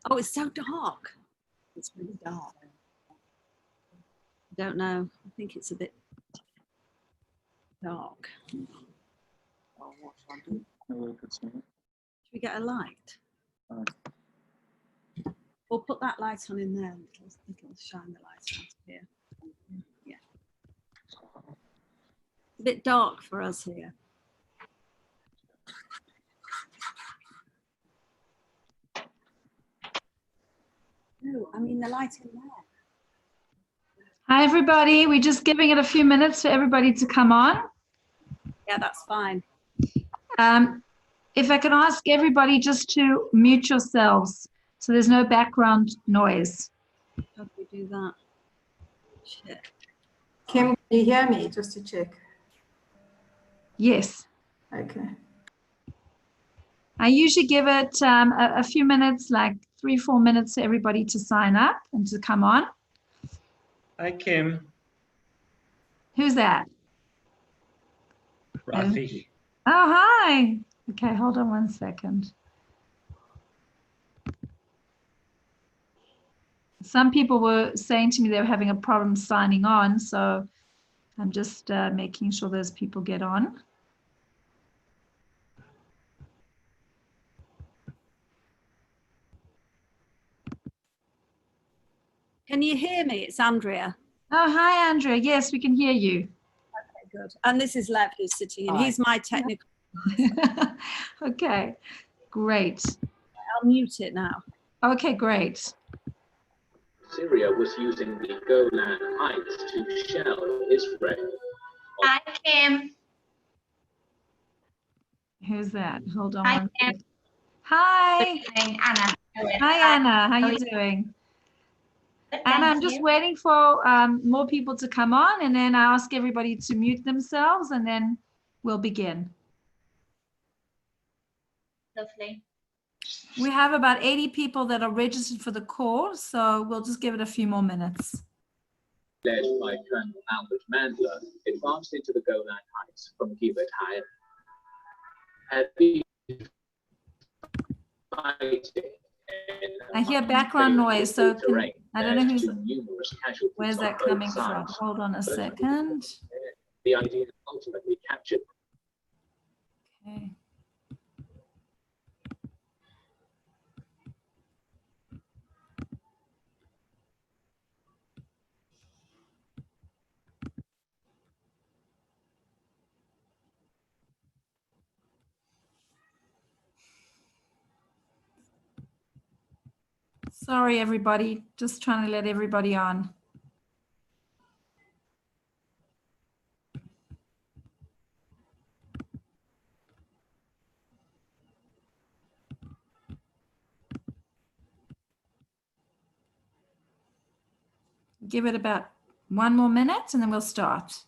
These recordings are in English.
Oh, it's so dark. It's really dark. I don't know. I think it's a bit dark. Oh, what shall I do? Should we get a light? Or put that light on in there. It'll shine the light out here. Yeah. It's a bit dark for us here. No, I mean the light in there. Hi, everybody. We're just giving it a few minutes for everybody to come on. Yeah, that's fine. If I can ask everybody just to mute yourselves so there's no background noise. How do we do that? Shit. Kim, can you hear me? Just to check. Yes. Okay. I usually give it a few minutes, like 3-4 minutes for everybody to sign up and to come on. Hi, Kim. Who's that? Rafi. Oh, hi. Okay, hold on one second. Some people were saying to me they were having a problem signing on, so I'm just making sure those people get on. Can you hear me? It's Andrea. Oh, hi, Andrea. Yes, we can hear you. Okay, good. And this is Lev who's sitting in. He's my technical. Okay, great. I'll mute it now. Okay, great. Syria was using the Golan Heights to shell Israel. Hi, Kim. Who's that? Hold on. Hi, one Kim. second. Hi. Anna. Hi, Anna. How you doing? Anna, I'm just waiting for more people to come on, and then I ask everybody to mute themselves, and then we'll begin. Lovely. We have about 80 people that are registered for the call, so we'll just give it a few more minutes. Led by Colonel Albert Mandler, advanced into the Golan Heights from Gibeat Ha'el. Had been fighting I hear background noise, so I don't know who's. Where's that coming from? Hold on a second. The idea ultimately captured. Okay. Sorry, everybody. Just trying to let everybody on. Give it about 1 more minute and then we'll start.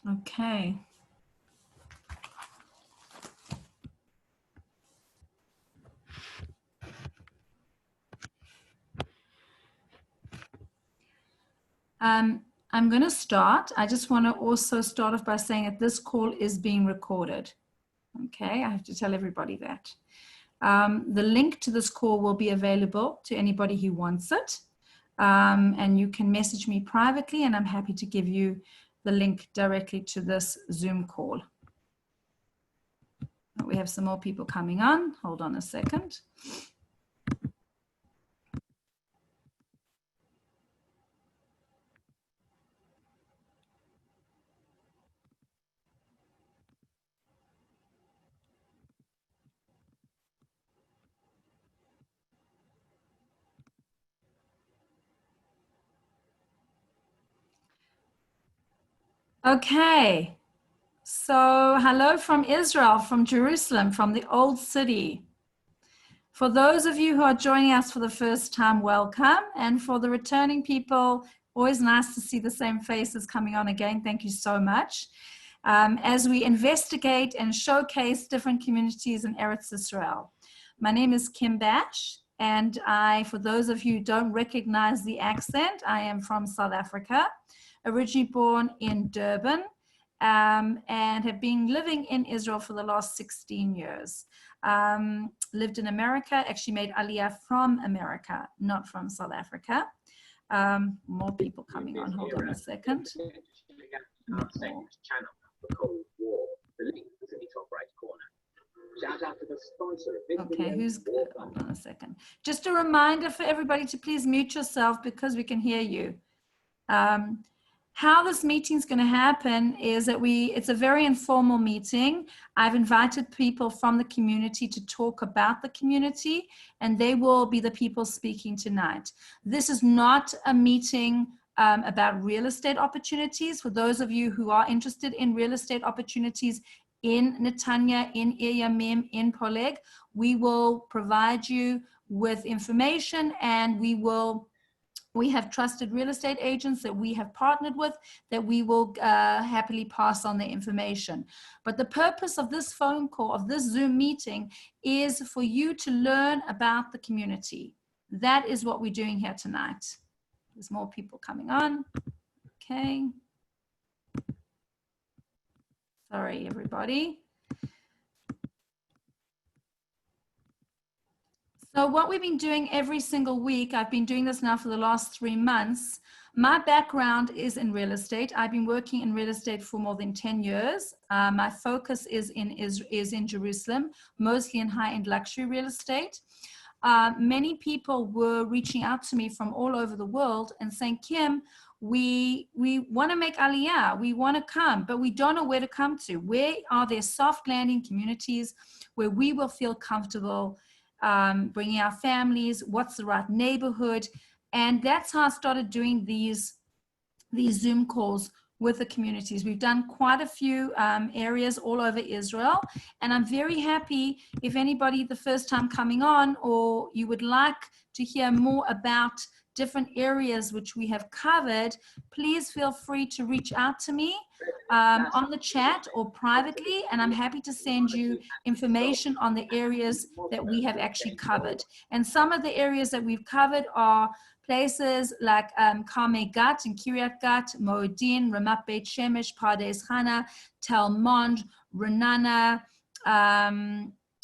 Okay. I'm going to start. I just want to also start off by saying that this call is being recorded. Okay, I have to tell everybody that. The link to this call will be available to anybody who wants it. And you can message me privately and I'm happy to give you the link directly to this Zoom call. We have some more people coming on. Hold on a second. Okay. So hello from Israel, from Jerusalem, from the old city. For those of you who are joining us for the first time, welcome. And for the returning people, always nice to see the same faces coming on again. Thank you so much. As we investigate and showcase different communities in Eretz Israel. My name is Kim Bash, and for those of you who don't recognize the accent, I am from South Africa, originally born in Durban, and have been living in Israel for the last 16 years. Lived in America, actually made aliyah from America, not from South Africa. More people coming on, hold on a second. Okay, who's good? Hold on a second. Just a reminder for everybody to please mute yourself because we can hear you. How this meeting is going to happen is that it's a very informal meeting. I've invited people from the community to talk about the community, and they will be the people speaking tonight. This is not a meeting about real estate opportunities. For those of you who are interested in real estate opportunities in Netanya, in Ir Yamim, in Poleg, we will provide you with information, and we have trusted real estate agents that we have partnered with that we will happily pass on the information. But the purpose of this phone call, of this Zoom meeting, is for you to learn about the community. That is what we're doing here tonight. There's more people coming on. Okay. Sorry, everybody. So what we've been doing every single week, I've been doing this now for the last 3 months. My background is in real estate. I've been working in real estate for more than 10 years. My focus is in Jerusalem, mostly in high-end luxury real estate. Many people were reaching out to me from all over the world and saying, Kim, we want to make aliyah, we want to come, but we don't know where to come to. Where are there soft landing communities where we will feel comfortable bringing our families? What's the right neighborhood? And that's how I started doing these Zoom calls with the communities. We've done quite a few areas all over Israel, and I'm very happy if anybody the first time coming on, or you would like to hear more about different areas which we have covered, please feel free to reach out to me on the chat or privately, and I'm happy to send you information on the areas that we have actually covered. And some of the areas that we've covered are places like Karmei Gat and Kiryat Gat, Moedin, Ramat Beit Shemesh, Pardes Chana, Tel Mond, Renana,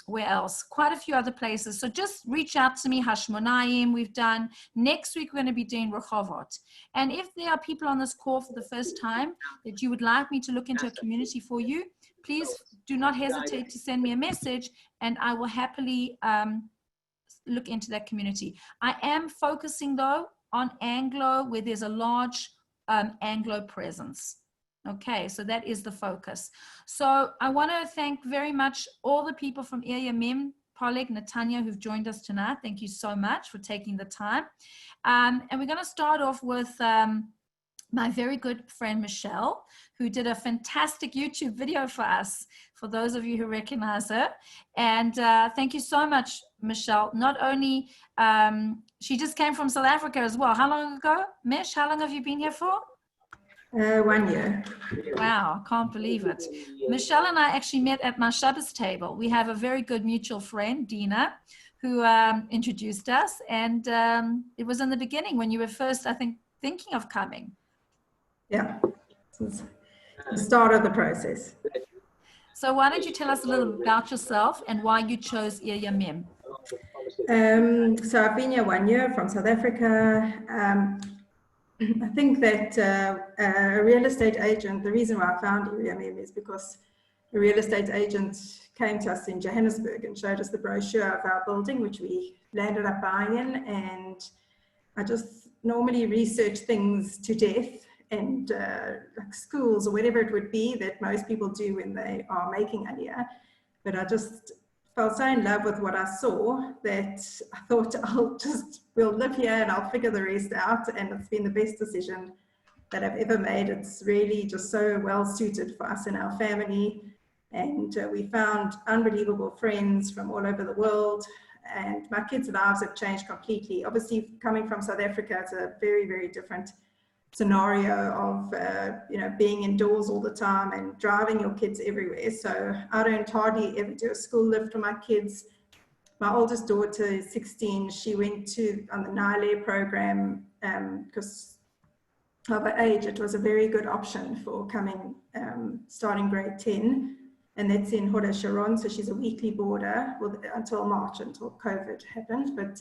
where else? Quite a few other places. So just reach out to me. Hashmonayim we've done. Next week, we're going to be doing Rehovot. And if there are people on this call for the first time that you would like me to look into a community for you, please do not hesitate to send me a message, and I will happily look into that community. I am focusing, though, on Anglo, where there's a large Anglo presence. Okay, so that is the focus. So I want to thank very much all the people from Ir Yamim, Poleg, Netanya, who've joined us tonight. Thank you so much for taking the time. And we're going to start off with my very good friend, Michelle, who did a fantastic YouTube video for us, for those of you who recognize her. And thank you so much, Michelle. Not only, she just came from South Africa as well. How long ago? Mish, how long have you been here for? 1 year. Wow, I can't believe it. Michelle and I actually met at my Shabbos table. We have a very good mutual friend, Dina, who introduced us. And it was in the beginning when you were first, I think, thinking of coming. Yeah, since the start of the process. So why don't you tell us a little about yourself and why you chose Ir Yamim? So I've been here 1 year from South Africa. I think that a real estate agent, the reason why I found Ir Yamim is because a real estate agent came to us in Johannesburg and showed us the brochure of our building, which we landed up buying in. And I just normally research things to death, and like schools or whatever it would be that most people do when they are making aliyah. But I just fell so in love with what I saw that I thought we'll live here and I'll figure the rest out. And it's been the best decision that I've ever made. It's really just so well suited for us and our family. And we found unbelievable friends from all over the world. And my kids' lives have changed completely. Obviously, coming from South Africa, it's a very, very different scenario of being indoors all the time and driving your kids everywhere. So I don't hardly ever do a school lift for my kids. My oldest daughter is 16. She went on the Nile program because of her age. It was a very good option for starting grade 10. And that's in Hoda Sharon, so she's a weekly boarder until March, until COVID happened. But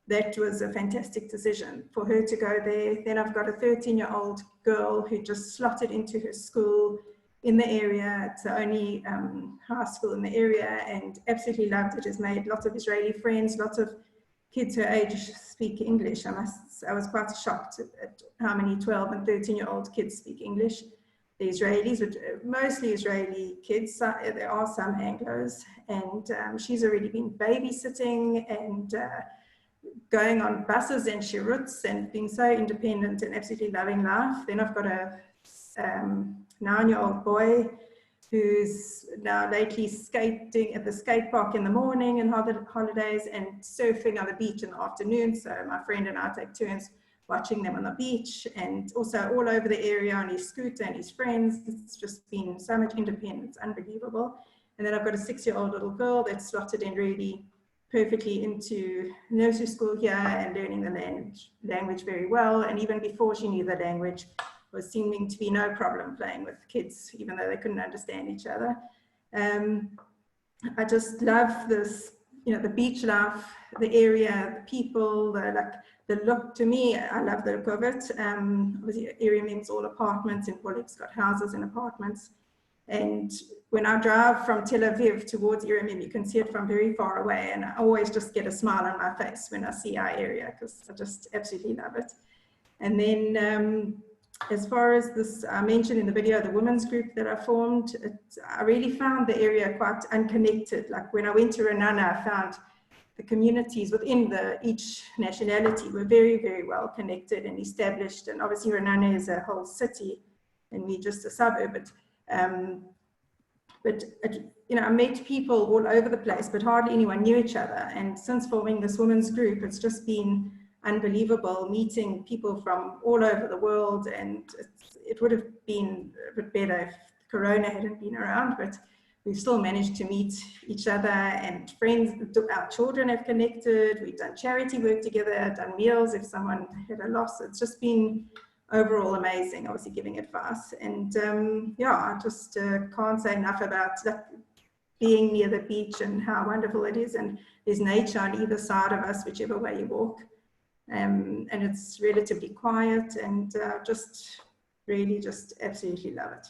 that was a fantastic decision for her to go there. Then I've got a 13-year-old girl who just slotted into her school in the area. It's the only high school in the area, and absolutely loved it. Has made lots of Israeli friends, lots of kids her age speak English. I was quite shocked at how many 12 and 13-year-old kids speak English. The Israelis, mostly Israeli kids. There are some Anglos, and she's already been babysitting and going on buses and shiruts and being so independent and absolutely loving life. Then I've got a 9-year-old boy who's now lately skating at the skate park in the morning and holidays and surfing on the beach in the afternoon. So my friend and I take turns watching them on the beach, and also all over the area on his scooter and his friends. It's just been so much independence, unbelievable. And then I've got a 6-year-old little girl that's slotted in really perfectly into nursery school here and learning the language very well. And even before she knew the language, was seeming to be no problem playing with kids, even though they couldn't understand each other. I just love this, the beach life, the area, the people, the look. To me, I love the look of it. Obviously, Ir Yamim's all apartments, and Poleg's got houses and apartments. And when I drive from Tel Aviv towards Ir Yamim, you can see it from very far away. And I always just get a smile on my face when I see our area, because I just absolutely love it. And then as far as this, I mentioned in the video, the women's group that I formed, I really found the area quite unconnected. Like when I went to Renana, I found the communities within each nationality were very, very well connected and established. And obviously Renana is a whole city and we're just a suburb. But I met people all over the place, but hardly anyone knew each other. And since forming this women's group, it's just been unbelievable meeting people from all over the world. And it would have been a bit better if Corona hadn't been around, but we've still managed to meet each other, and friends. Our children have connected. We've done charity work together, done meals if someone had a loss. It's just been overall amazing, obviously giving advice. And I just can't say enough about being near the beach and how wonderful it is. And there's nature on either side of us, whichever way you walk. And it's relatively quiet, and just absolutely love it.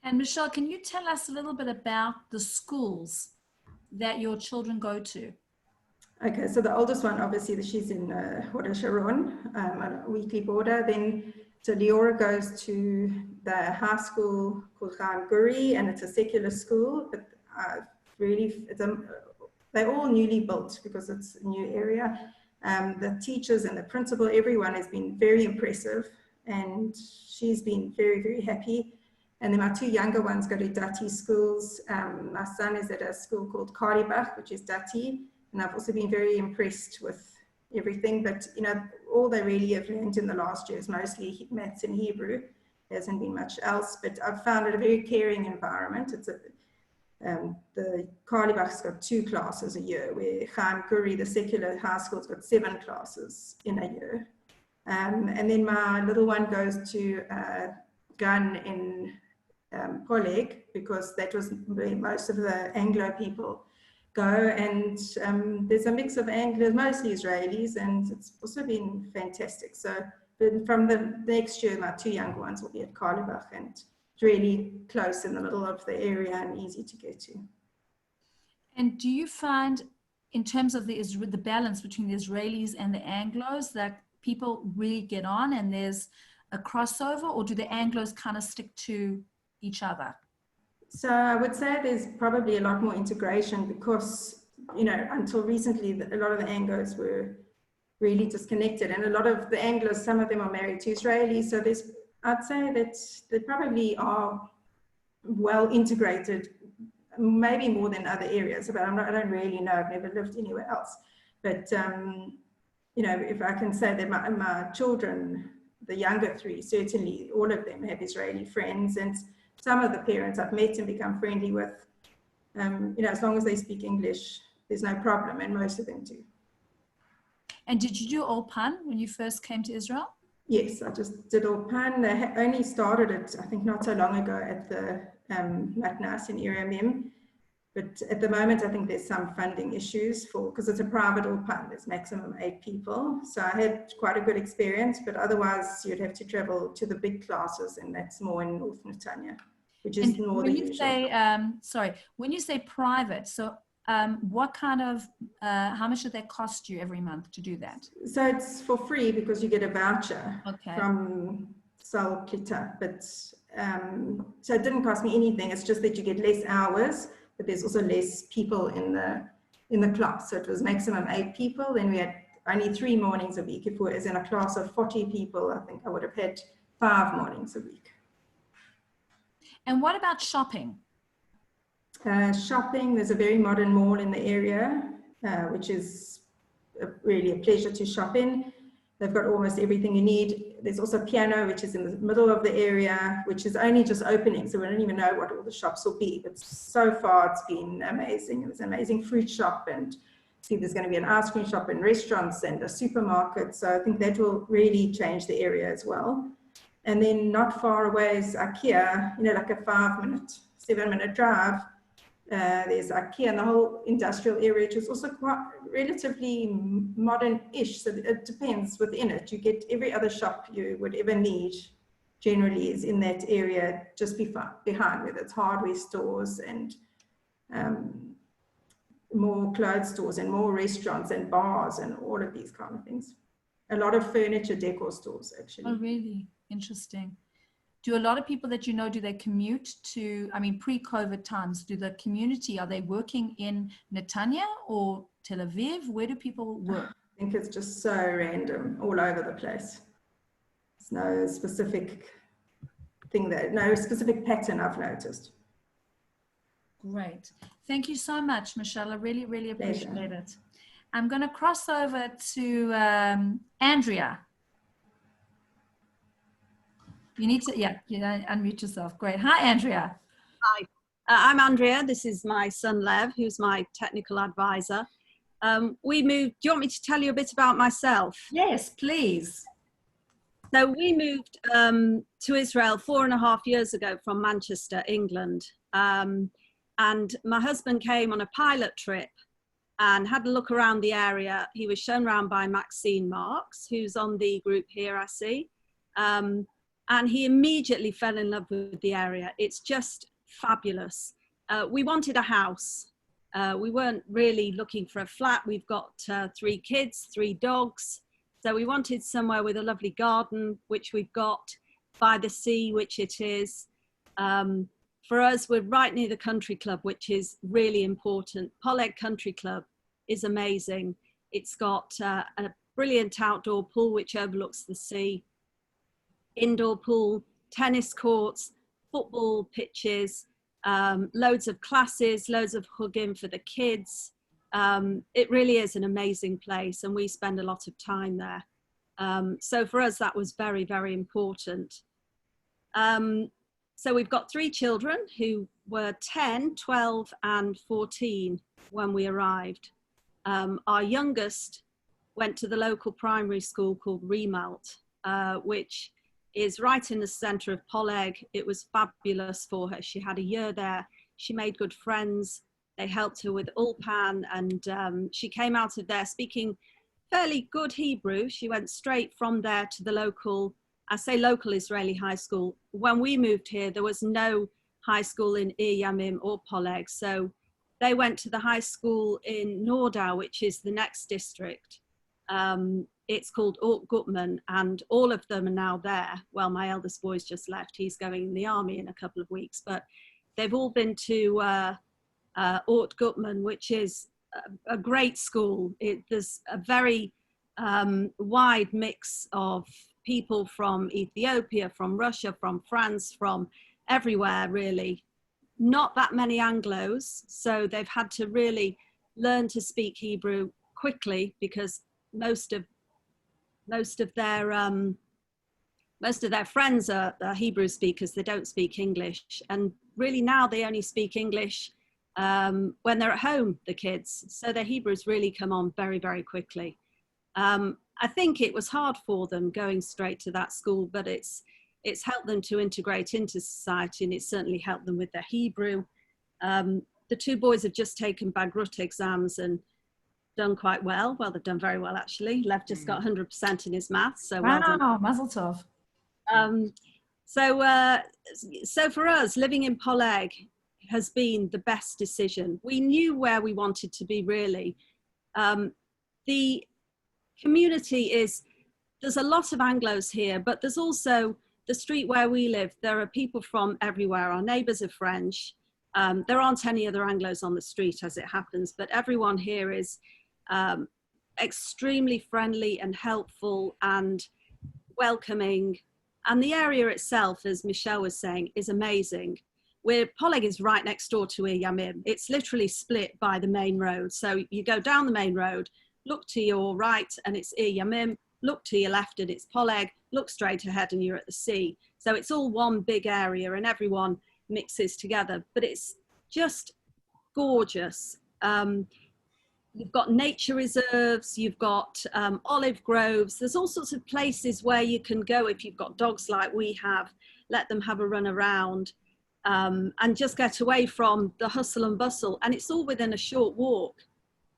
And Michelle, can you tell us a little bit about the schools that your children go to? Okay, so the oldest one, obviously, she's in Hoda Sharon, a weekly boarder. Then, so Leora goes to the high school called Khan Guri, and it's a secular school, but they're all newly built because it's a new area. The teachers and the principal, everyone has been very impressive, and she's been very, very happy. And then my two younger ones go to Dati schools. My son is at a school called Karibach, which is Dati. And I've also been very impressed with everything. But, all they really have learned in the last year is mostly maths and Hebrew. There hasn't been much else. But I've found it a very caring environment. The Karibach's got 2 classes a year, where Khan Guri, the secular high school's got 7 classes in a year. And then my little one goes to Gun in Poleg, because that was where most of the Anglo people go, and there's a mix of Anglos, mostly Israelis, and it's also been fantastic. So from the next year, my 2 younger ones will be at Karlibach, and it's really close in the middle of the area and easy to get to. And do you find, in terms of the balance between the Israelis and the Anglos, that people really get on and there's a crossover, or do the Anglos kind of stick to each other? So I would say there's probably a lot more integration, because, until recently, a lot of the Anglos were really disconnected. And a lot of the Anglos, some of them are married to Israelis. So I'd say that they probably are well integrated, maybe more than other areas, but I don't really know. I've never lived anywhere else. But, you know, if I can say that my children, the younger three, certainly all of them have Israeli friends, and some of the parents I've met and become friendly with, you know, as long as they speak English, there's no problem, and most of them do. And did you do Ulpan when you first came to Israel? Yes, I just did Ulpan. They only started it, I think, not so long ago at the Matnas in Ir Yamim. But at the moment, I think there's some funding issues because it's a private Ulpan. There's maximum 8 people. So I had quite a good experience, but otherwise you'd have to travel to the big classes, and that's more in North Netanya, which is more the usual. Sorry, when you say private, so what kind of, how much did that cost you every month to do that? So it's for free because you get a voucher from Sal Kita, but so it didn't cost me anything. It's just that you get less hours, but there's also less people in the class. So it was maximum 8 people. Then we had only 3 mornings a week. If we was in a class of 40 people, I think I would have had 5 mornings a week. And what about shopping? Shopping, there's a very modern mall in the area, which is really a pleasure to shop in. They've got almost everything you need. There's also piano, which is in the middle of the area, which is only just opening. So we don't even know what all the shops will be. But so far, it's been amazing. There's an amazing fruit shop, and see, there's going to be an ice cream shop and restaurants and a supermarket. So I think that will really change the area as well. And then not far away is IKEA, you know, like a 5-minute, 7-minute drive. There's IKEA and the whole industrial area, which is also quite relatively modern-ish. So it depends within it. You get every other shop you would ever need generally is in that area just behind, whether it's hardware stores and more clothes stores and more restaurants and bars and all of these kind of things. A lot of furniture decor stores, actually. Oh, really? Interesting. Do a lot of people that you know, do they commute to, I mean, pre-COVID times, do the community, are they working in Netanya or Tel Aviv? Where do people work? I think it's just so random, all over the place. There's no specific thing there, no specific pattern I've noticed. Great. Thank you so much, Michelle. I really, really appreciate it. I'm going to cross over to Andrea. You need to, unmute yourself. Great. Hi, Andrea. Hi, I'm Andrea. This is my son, Lev, who's my technical advisor. We moved, do you want me to tell you a bit about myself? Yes, please. So we moved to Israel 4.5 years ago from Manchester, England. And my husband came on a pilot trip and had a look around the area. He was shown around by Maxine Marks, who's on the group here, I see. And he immediately fell in love with the area. It's just fabulous. We wanted a house. We weren't really looking for a flat. We've got 3 kids, 3 dogs. So we wanted somewhere with a lovely garden, which we've got, by the sea, which it is. For us, we're right near the country club, which is really important. Poleg Country Club is amazing. It's got a brilliant outdoor pool, which overlooks the sea. Indoor pool, tennis courts, football pitches, loads of classes, loads of hugging for the kids. It really is an amazing place, and we spend a lot of time there. So for us, that was very, very important. So we've got 3 children who were 10, 12, and 14 when we arrived. Our youngest went to the local primary school called Remelt, which is right in the center of Poleg. It was fabulous for her. She had a year there. She made good friends. They helped her with Ulpan, and she came out of there speaking fairly good Hebrew. She went straight from there to the local, I say local Israeli high school. When we moved here, there was no high school in Ir Yamim or Poleg. So they went to the high school in Nordau, which is the next district. It's called Ort Gutman, and all of them are now there. Well, my eldest boy's just left. He's going in the army in a couple of weeks, but they've all been to Ort Gutman, which is a great school. There's a very wide mix of people from Ethiopia, from Russia, from France, from everywhere really. Not that many Anglos, so they've had to really learn to speak Hebrew quickly because most of their friends are Hebrew speakers. They don't speak English, and really now they only speak English when they're at home, the kids. So their Hebrew's really come on very, very quickly. I think it was hard for them going straight to that school, but it's helped them to integrate into society, and it's certainly helped them with their Hebrew. The two boys have just taken Bagrut exams and done quite well. Well, they've done very well, actually. Lev just got 100% in his maths, so well done. Wow, mazel tov. So for us, living in Poleg has been the best decision. We knew where we wanted to be, really. The community there's a lot of Anglos here, but there's also the street where we live. There are people from everywhere. Our neighbours are French. There aren't any other Anglos on the street as it happens, but everyone here is extremely friendly and helpful and welcoming. And the area itself, as Michelle was saying, is amazing. Poleg is right next door to Ir Yamim. It's literally split by the main road. So you go down the main road, look to your right and it's Ir Yamim, look to your left and it's Poleg, look straight ahead and you're at the sea. So it's all one big area and everyone mixes together, but it's just gorgeous. You've got nature reserves, you've got olive groves. There's all sorts of places where you can go if you've got dogs like we have, let them have a run around and just get away from the hustle and bustle. And it's all within a short walk.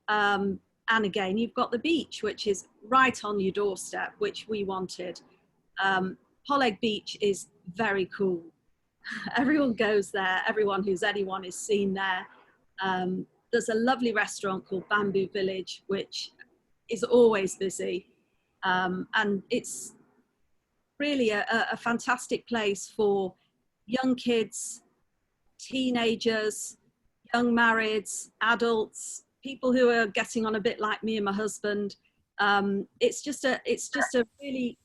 And again, you've got the beach, which is right on your doorstep, which we wanted. Poleg Beach is very cool. Everyone goes there. Everyone who's anyone is seen there. There's a lovely restaurant called Bamboo Village, which is always busy. And it's really a fantastic place for young kids, teenagers, young marrieds, adults, people who are getting on a bit like me and my husband. It's just a really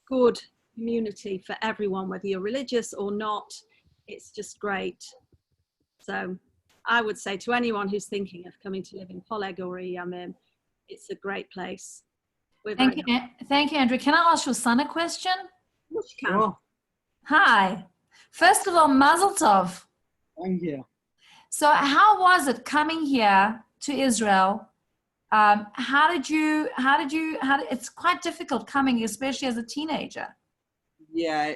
good community for everyone, whether you're religious or not. It's just great. So I would say to anyone who's thinking of coming to live in Poleg or Ir Yamim, it's a great place. Thank you, Andrea. Can I ask your son a question? Yes, you can. Hi. First of all, mazel tov. Thank you. So how was it coming here to Israel? It's quite difficult coming, especially as a teenager. Yeah,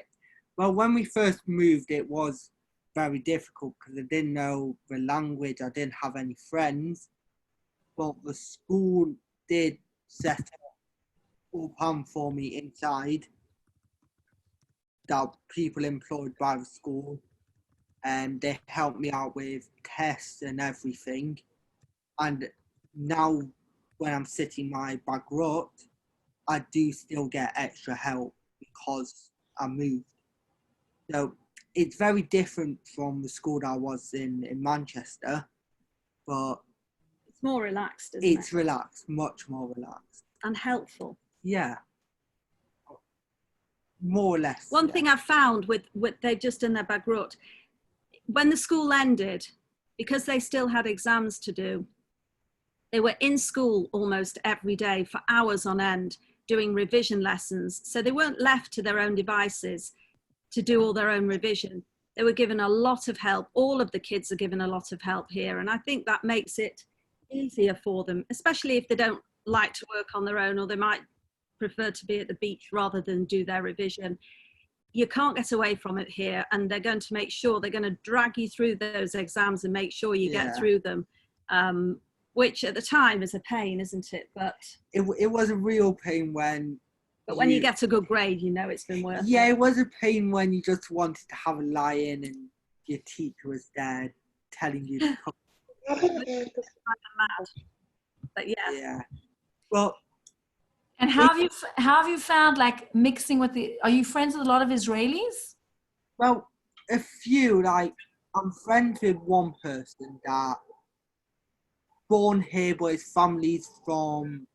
well, when we first moved, it was very difficult because I didn't know the language. I didn't have any friends, but the school did set up ulpan for me inside that people employed by the school, and they helped me out with tests and everything. And now when I'm sitting my bagrut, I do still get extra help because I moved. So it's very different from the school that I was in Manchester, but it's more relaxed, isn't it? It's relaxed, much more relaxed. And helpful. Yeah. More or less. One thing I've found with they've just done their bagrut, when the school ended, because they still had exams to do, they were in school almost every day for hours on end doing revision lessons. So they weren't left to their own devices to do all their own revision. They were given a lot of help. All of the kids are given a lot of help here. And I think that makes it easier for them, especially if they don't like to work on their own, or they might prefer to be at the beach rather than do their revision. You can't get away from it here, and they're going to make sure they're going to drag you through those exams and make sure you get through them, which at the time is a pain, isn't it? But it was a real pain when you get a good grade, you know it's been worth it. Yeah, it was a pain when you just wanted to have a lie-in and your teacher was there telling you to come. But yeah. Yeah. Well, and how have you found, like, mixing with are you friends with a lot of Israelis? Well, a few. Like, I'm friends with one person that born here, but his family's from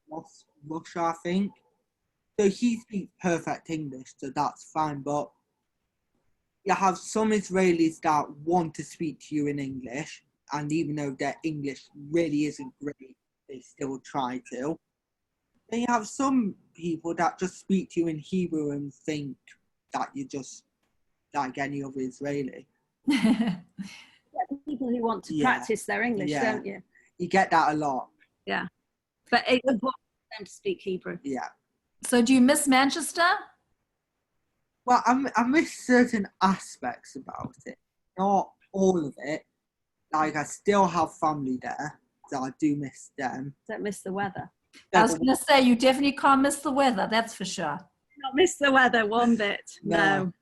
Russia, I think. So he speaks perfect English, so that's fine. But you have some Israelis that want to speak to you in English, and even though their English really isn't great, they still try to. Then you have some people that just speak to you in Hebrew and think that you're just like any other Israeli. People who want to Yeah. practice their English, Yeah. don't you? You get that a lot. Yeah. But it's important for them to speak Hebrew. Yeah. So do you miss Manchester? Well, I miss certain aspects about it, not all of it. Like, I still have family there, so I do miss them. Don't miss the weather. I was going to say, you definitely can't miss the weather, that's for sure. Not miss the weather one bit. No.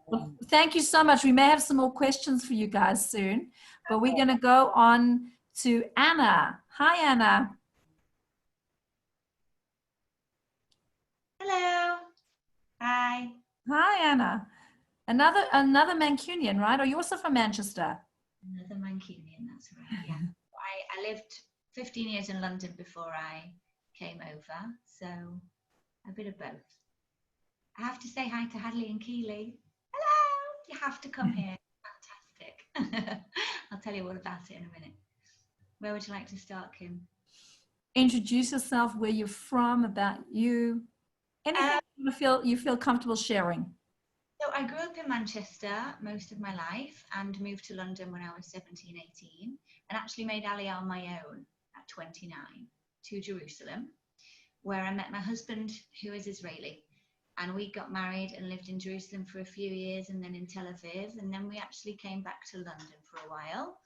Well, thank you so much. We may have some more questions for you guys soon, but we're going to go on to Anna. Hi, Anna. Hello. Hi. Hi, Anna. Another Mancunian, right? Are you also from Manchester? Another Mancunian, that's right. Yeah. I lived 15 years in London before I came over, so a bit of both. I have to say hi to Hadley and Keeley. Hello. You have to come here. Fantastic. I'll tell you all about it in a minute. Where would you like to start, Kim? Introduce yourself, where you're from, about you. Anything you feel comfortable sharing. So I grew up in Manchester most of my life and moved to London when I was 17, 18, and actually made aliyah on my own at 29 to Jerusalem, where I met my husband, who is Israeli. And we got married and lived in Jerusalem for a few years, and then in Tel Aviv. And then we actually came back to London for a while.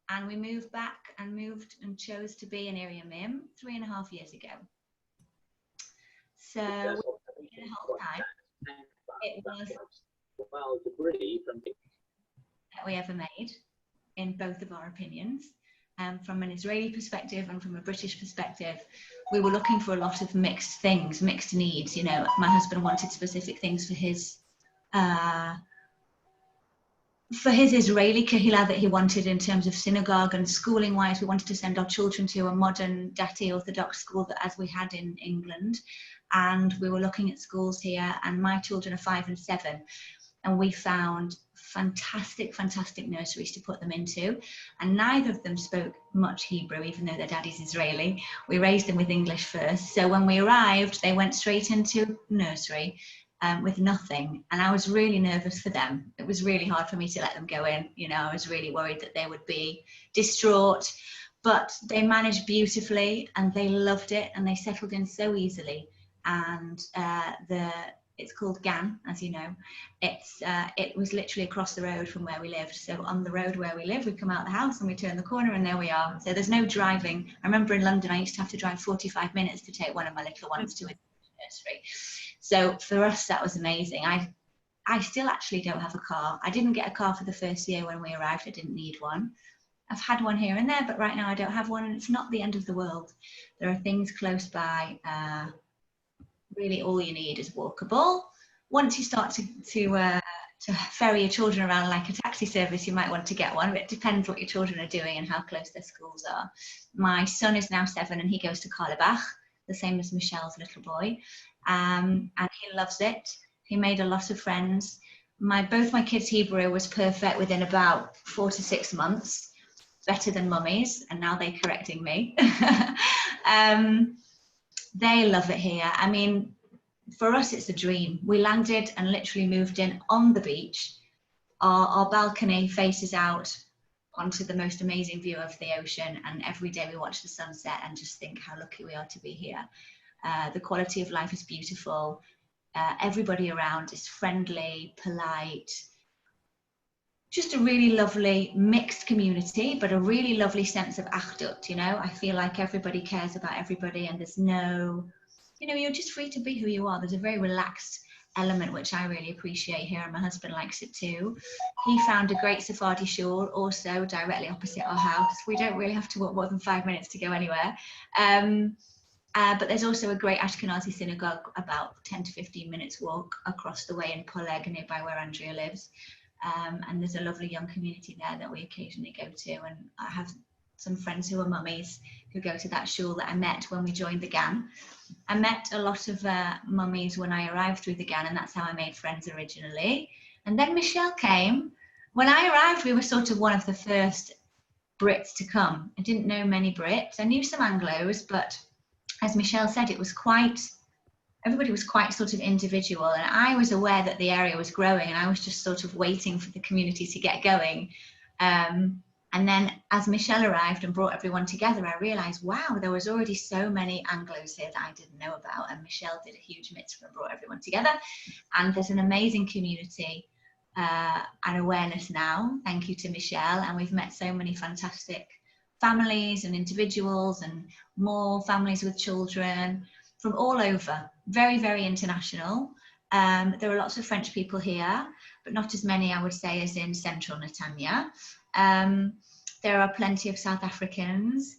And we moved back and chose to be in Ir Yamim 3.5 years ago. So the whole time, it was that we ever made, in both of our opinions. From an Israeli perspective and from a British perspective, we were looking for a lot of mixed things, mixed needs. You know, my husband wanted specific things for his Israeli kahila that he wanted in terms of synagogue and schooling wise. We wanted to send our children to a modern Dati Orthodox school that as we had in England. And we were looking at schools here, and my children are 5 and 7. And we found fantastic nurseries to put them into. And neither of them spoke much Hebrew, even though their daddy's Israeli. We raised them with English first. So when we arrived, they went straight into nursery with nothing. And I was really nervous for them. It was really hard for me to let them go in. You know, I was really worried that they would be distraught. But they managed beautifully, and they loved it, and they settled in so easily. And it's called GAN, as you know. It was literally across the road from where we lived. So on the road where we live, we come out the house and we turn the corner and there we are. So there's no driving. I remember in London, I used to have to drive 45 minutes to take one of my little ones to a nursery. So for us, that was amazing. I still actually don't have a car. I didn't get a car for the first year when we arrived. I didn't need one. I've had one here and there, but right now I don't have one, and it's not the end of the world. There are things close by. Really all you need is walkable. Once you start to ferry your children around like a taxi service, you might want to get one, but it depends what your children are doing and how close their schools are. My son is now 7 and he goes to Carlebach, the same as Michelle's little boy, and he loves it. He made a lot of friends. Both my kids' Hebrew was perfect within about 4 to 6 months, better than mummy's, and now they're correcting me. They love it here. I mean, for us, it's a dream. We landed and literally moved in on the beach. Our balcony faces out onto the most amazing view of the ocean. And every day we watch the sunset and just think how lucky we are to be here. The quality of life is beautiful. Everybody around is friendly, polite. Just a really lovely mixed community, but a really lovely sense of achdut, you know. I feel like everybody cares about everybody, and there's no, you know, you're just free to be who you are. There's a very relaxed element, which I really appreciate here, and my husband likes it too. He found a great Sephardi shul, also directly opposite our house. We don't really have to walk more than 5 minutes to go anywhere. But there's also a great Ashkenazi synagogue about 10 to 15 minutes walk across the way in Poleg, nearby where Andrea lives. And there's a lovely young community there that we occasionally go to, and I have some friends who are mummies who go to that shul that I met when we joined the GAN. I met a lot of mummies when I arrived through the GAN, and that's how I made friends originally. And then Michelle came. When I arrived, we were sort of one of the first Brits to come. I didn't know many Brits. I knew some Anglos, but as Michelle said, everybody was quite sort of individual, and I was aware that the area was growing, and I was just sort of waiting for the community to get going. And then as Michelle arrived and brought everyone together, I realized, wow, there was already so many Anglos here that I didn't know about, and Michelle did a huge mitzvah and brought everyone together. And there's an amazing community and awareness now, thank you to Michelle, and we've met so many fantastic families and individuals and more families with children from all over, very, very international. There are lots of French people here, but not as many, I would say, as in central Netanya. There are plenty of South Africans,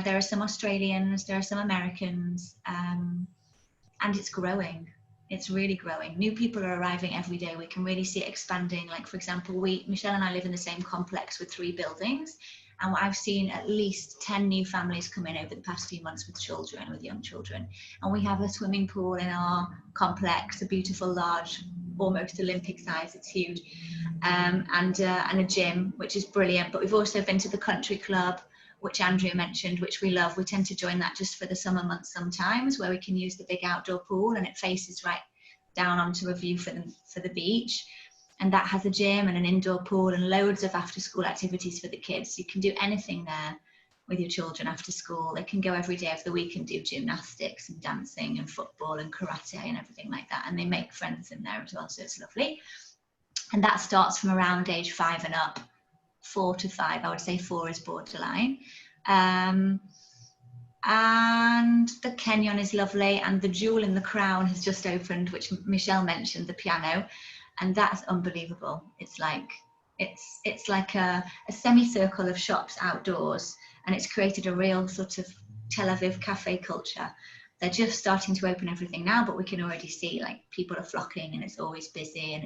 there are some Australians, there are some Americans, and it's growing. It's really growing. New people are arriving every day. We can really see it expanding. Like, for example, Michelle and I live in the same complex with 3 buildings, and I've seen at least 10 new families come in over the past few months with children, with young children. And we have a swimming pool in our complex, a beautiful, large, almost Olympic size, it's huge, and a gym, which is brilliant. But we've also been to the country club, which Andrea mentioned, which we love. We tend to join that just for the summer months sometimes, where we can use the big outdoor pool, and it faces right down onto a view for the beach. And that has a gym and an indoor pool and loads of after school activities for the kids. You can do anything there with your children after school. They can go every day of the week and do gymnastics and dancing and football and karate and everything like that. And they make friends in there as well, so it's lovely. And that starts from around age 5 and up, 4 to 5. I would say 4 is borderline. And the Kenyon is lovely, and the Jewel in the Crown has just opened, which Michelle mentioned, the piano. And that's unbelievable. It's like a semicircle of shops outdoors, and it's created a real sort of Tel Aviv cafe culture. They're just starting to open everything now, but we can already see like people are flocking, and it's always busy, and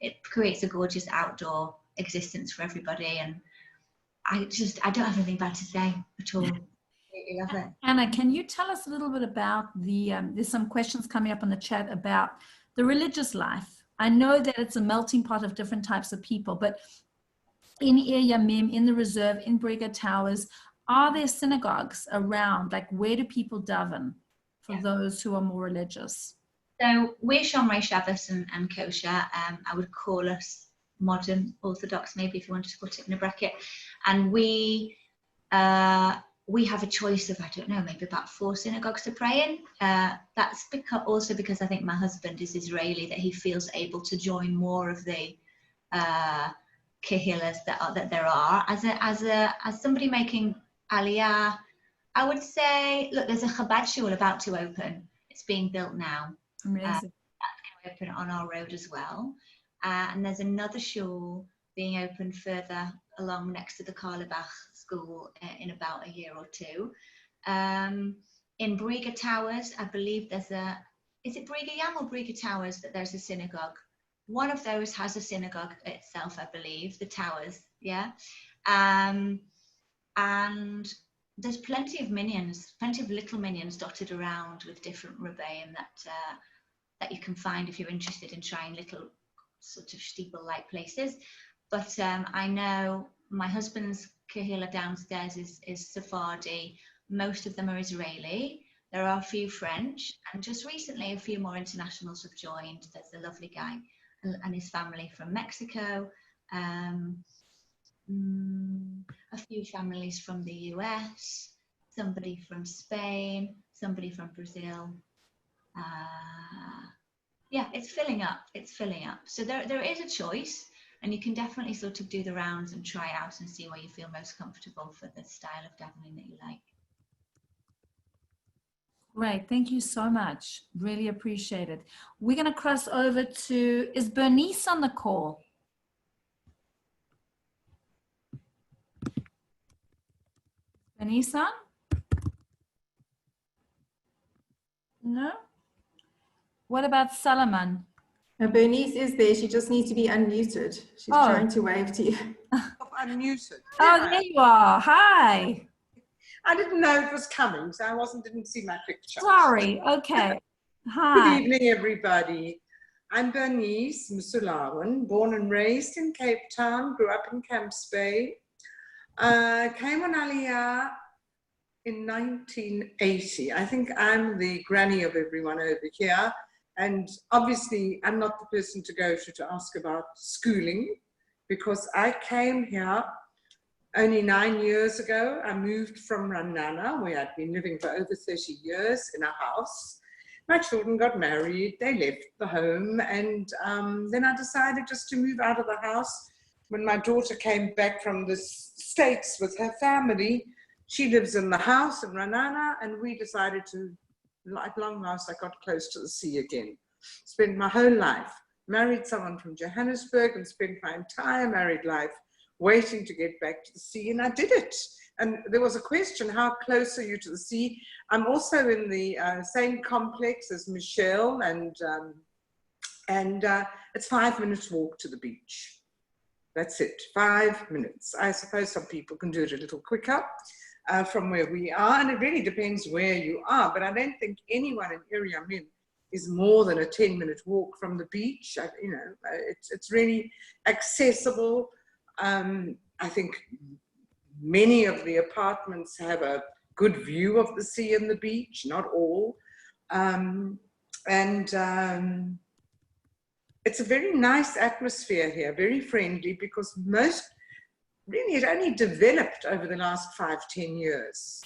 it creates a gorgeous outdoor existence for everybody. And I don't have anything bad to say at all. I love it. Anna, can you tell us a little bit about there's some questions coming up on the chat about the religious life. I know that it's a melting pot of different types of people, but in Ir Yamim, in the reserve, in Briga Towers, are there synagogues around? Like, where do people daven for those who are more religious? So we're Shomrei Shabbos and kosher. I would call us modern Orthodox, maybe, if you wanted to put it in a bracket. And we have a choice of, I don't know, maybe about 4 synagogues to pray in. That's because I think my husband is Israeli, that he feels able to join more of the kehilas that there are. As somebody making aliyah, I would say, look, there's a Chabad shul about to open. It's being built now. Amazing. That's going to open on our road as well. And there's another shul being opened further along next to the Carlebach school in about a year or 2. In Briga Towers, I believe is it Briga Yam or Briga Towers that there's a synagogue? One of those has a synagogue itself, I believe, the Towers, yeah. And there's plenty of little minions dotted around with different rebbeim that you can find if you're interested in trying little sort of steeple-like places. But I know my husband's kehillah downstairs is Sephardi. Most of them are Israeli. There are a few French, and just recently a few more internationals have joined. There's a lovely guy and his family from Mexico. A few families from the US, somebody from Spain, somebody from Brazil. Yeah, it's filling up. So there is a choice, and you can definitely sort of do the rounds and try out and see where you feel most comfortable for the style of davening that you like. Great, thank you so much. Really appreciate it. We're going to cross over to, is Bernice on the call? Bernice on? No? What about Salmon? Bernice is there. She just needs to be unmuted. She's trying to wave to you. I'm muted. Oh, there you are. Hi. I didn't know it was coming, so I didn't see my picture. Sorry. Okay. Hi. Good evening, everybody. I'm Bernice Musulawan, born and raised in Cape Town, grew up in Camps Bay. Came on aliyah in 1980. I think I'm the granny of everyone over here. And obviously, I'm not the person to go to ask about schooling, because I came here only 9 years ago. I moved from Ranana, where I'd been living for over 30 years in a house. My children got married, they left the home, and then I decided just to move out of the house. When my daughter came back from the States with her family, she lives in the house in Ranana, and we decided to, at long last, I got close to the sea again. Spent my whole life, married someone from Johannesburg, and spent my entire married life waiting to get back to the sea, and I did it. And there was a question, how close are you to the sea? I'm also in the same complex as Michelle, and it's 5 minutes walk to the beach. That's it, 5 minutes. I suppose some people can do it a little quicker from where we are, and it really depends where you are, but I don't think anyone in Ir Yamim is more than a 10-minute walk from the beach. You know, it's really accessible. I think many of the apartments have a good view of the sea and the beach, not all. It's a very nice atmosphere here, very friendly, because really it only developed over the last 5-10 years.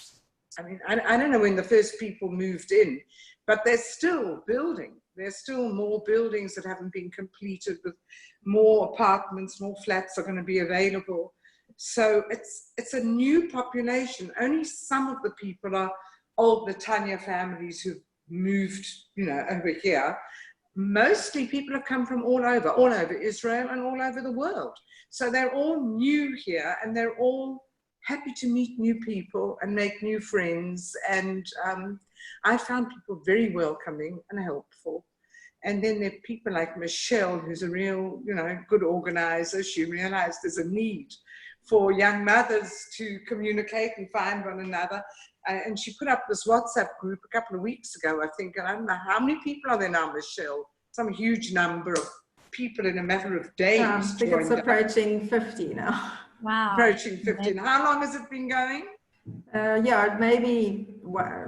I mean, I don't know when the first people moved in, but they're still building. There's still more buildings that haven't been completed, with more apartments, more flats are going to be available. So it's a new population. Only some of the people are old Netanya families who've moved, you know, over here. Mostly people have come from all over Israel and all over the world. So they're all new here, and they're all happy to meet new people and make new friends. And I found people very welcoming and helpful. And then there are people like Michelle, who's a real, you know, good organizer. She realized there's a need for young mothers to communicate and find one another. And she put up this WhatsApp group a couple of weeks ago, I think, and I don't know how many people are there now, Michelle? Some huge number of people in a matter of days. I think it's approaching 50 now. Wow. Approaching 50. And how long has it been going? Yeah, maybe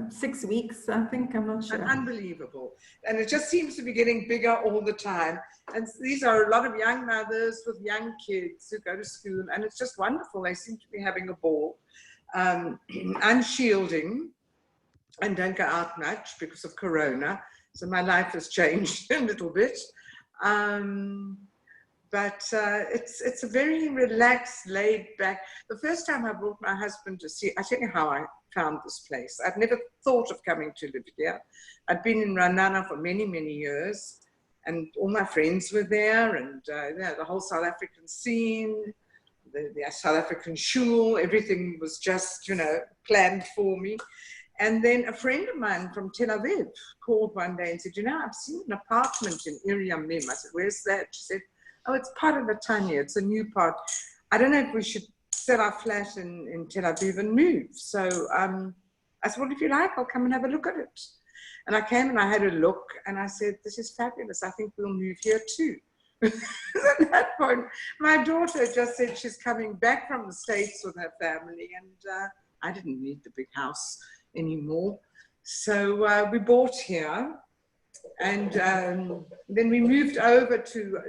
6 weeks, I think, I'm not sure. Unbelievable. And it just seems to be getting bigger all the time. And these are a lot of young mothers with young kids who go to school, and it's just wonderful. They seem to be having a ball. I'm shielding and don't go out much because of Corona. So my life has changed a little bit. But it's a very relaxed, laid back. The first time I brought my husband to see, I tell you how I found this place. I'd never thought of coming to live here. I'd been in Ranana for many, many years, and all my friends were there, and the whole South African scene, the South African shul, everything was just, you know, planned for me. And then a friend of mine from Tel Aviv called one day and said, you know, I've seen an apartment in Ir Yamim. I said, where's that? She said, oh, it's part of Netanya. It's a new part. I don't know if we should sell our flat in Tel Aviv and move. So I said, well, if you like, I'll come and have a look at it. And I came and I had a look, and I said, this is fabulous. I think we'll move here too. At that point, my daughter just said she's coming back from the States with her family, and I didn't need the big house anymore. So we bought here, and then we moved over to,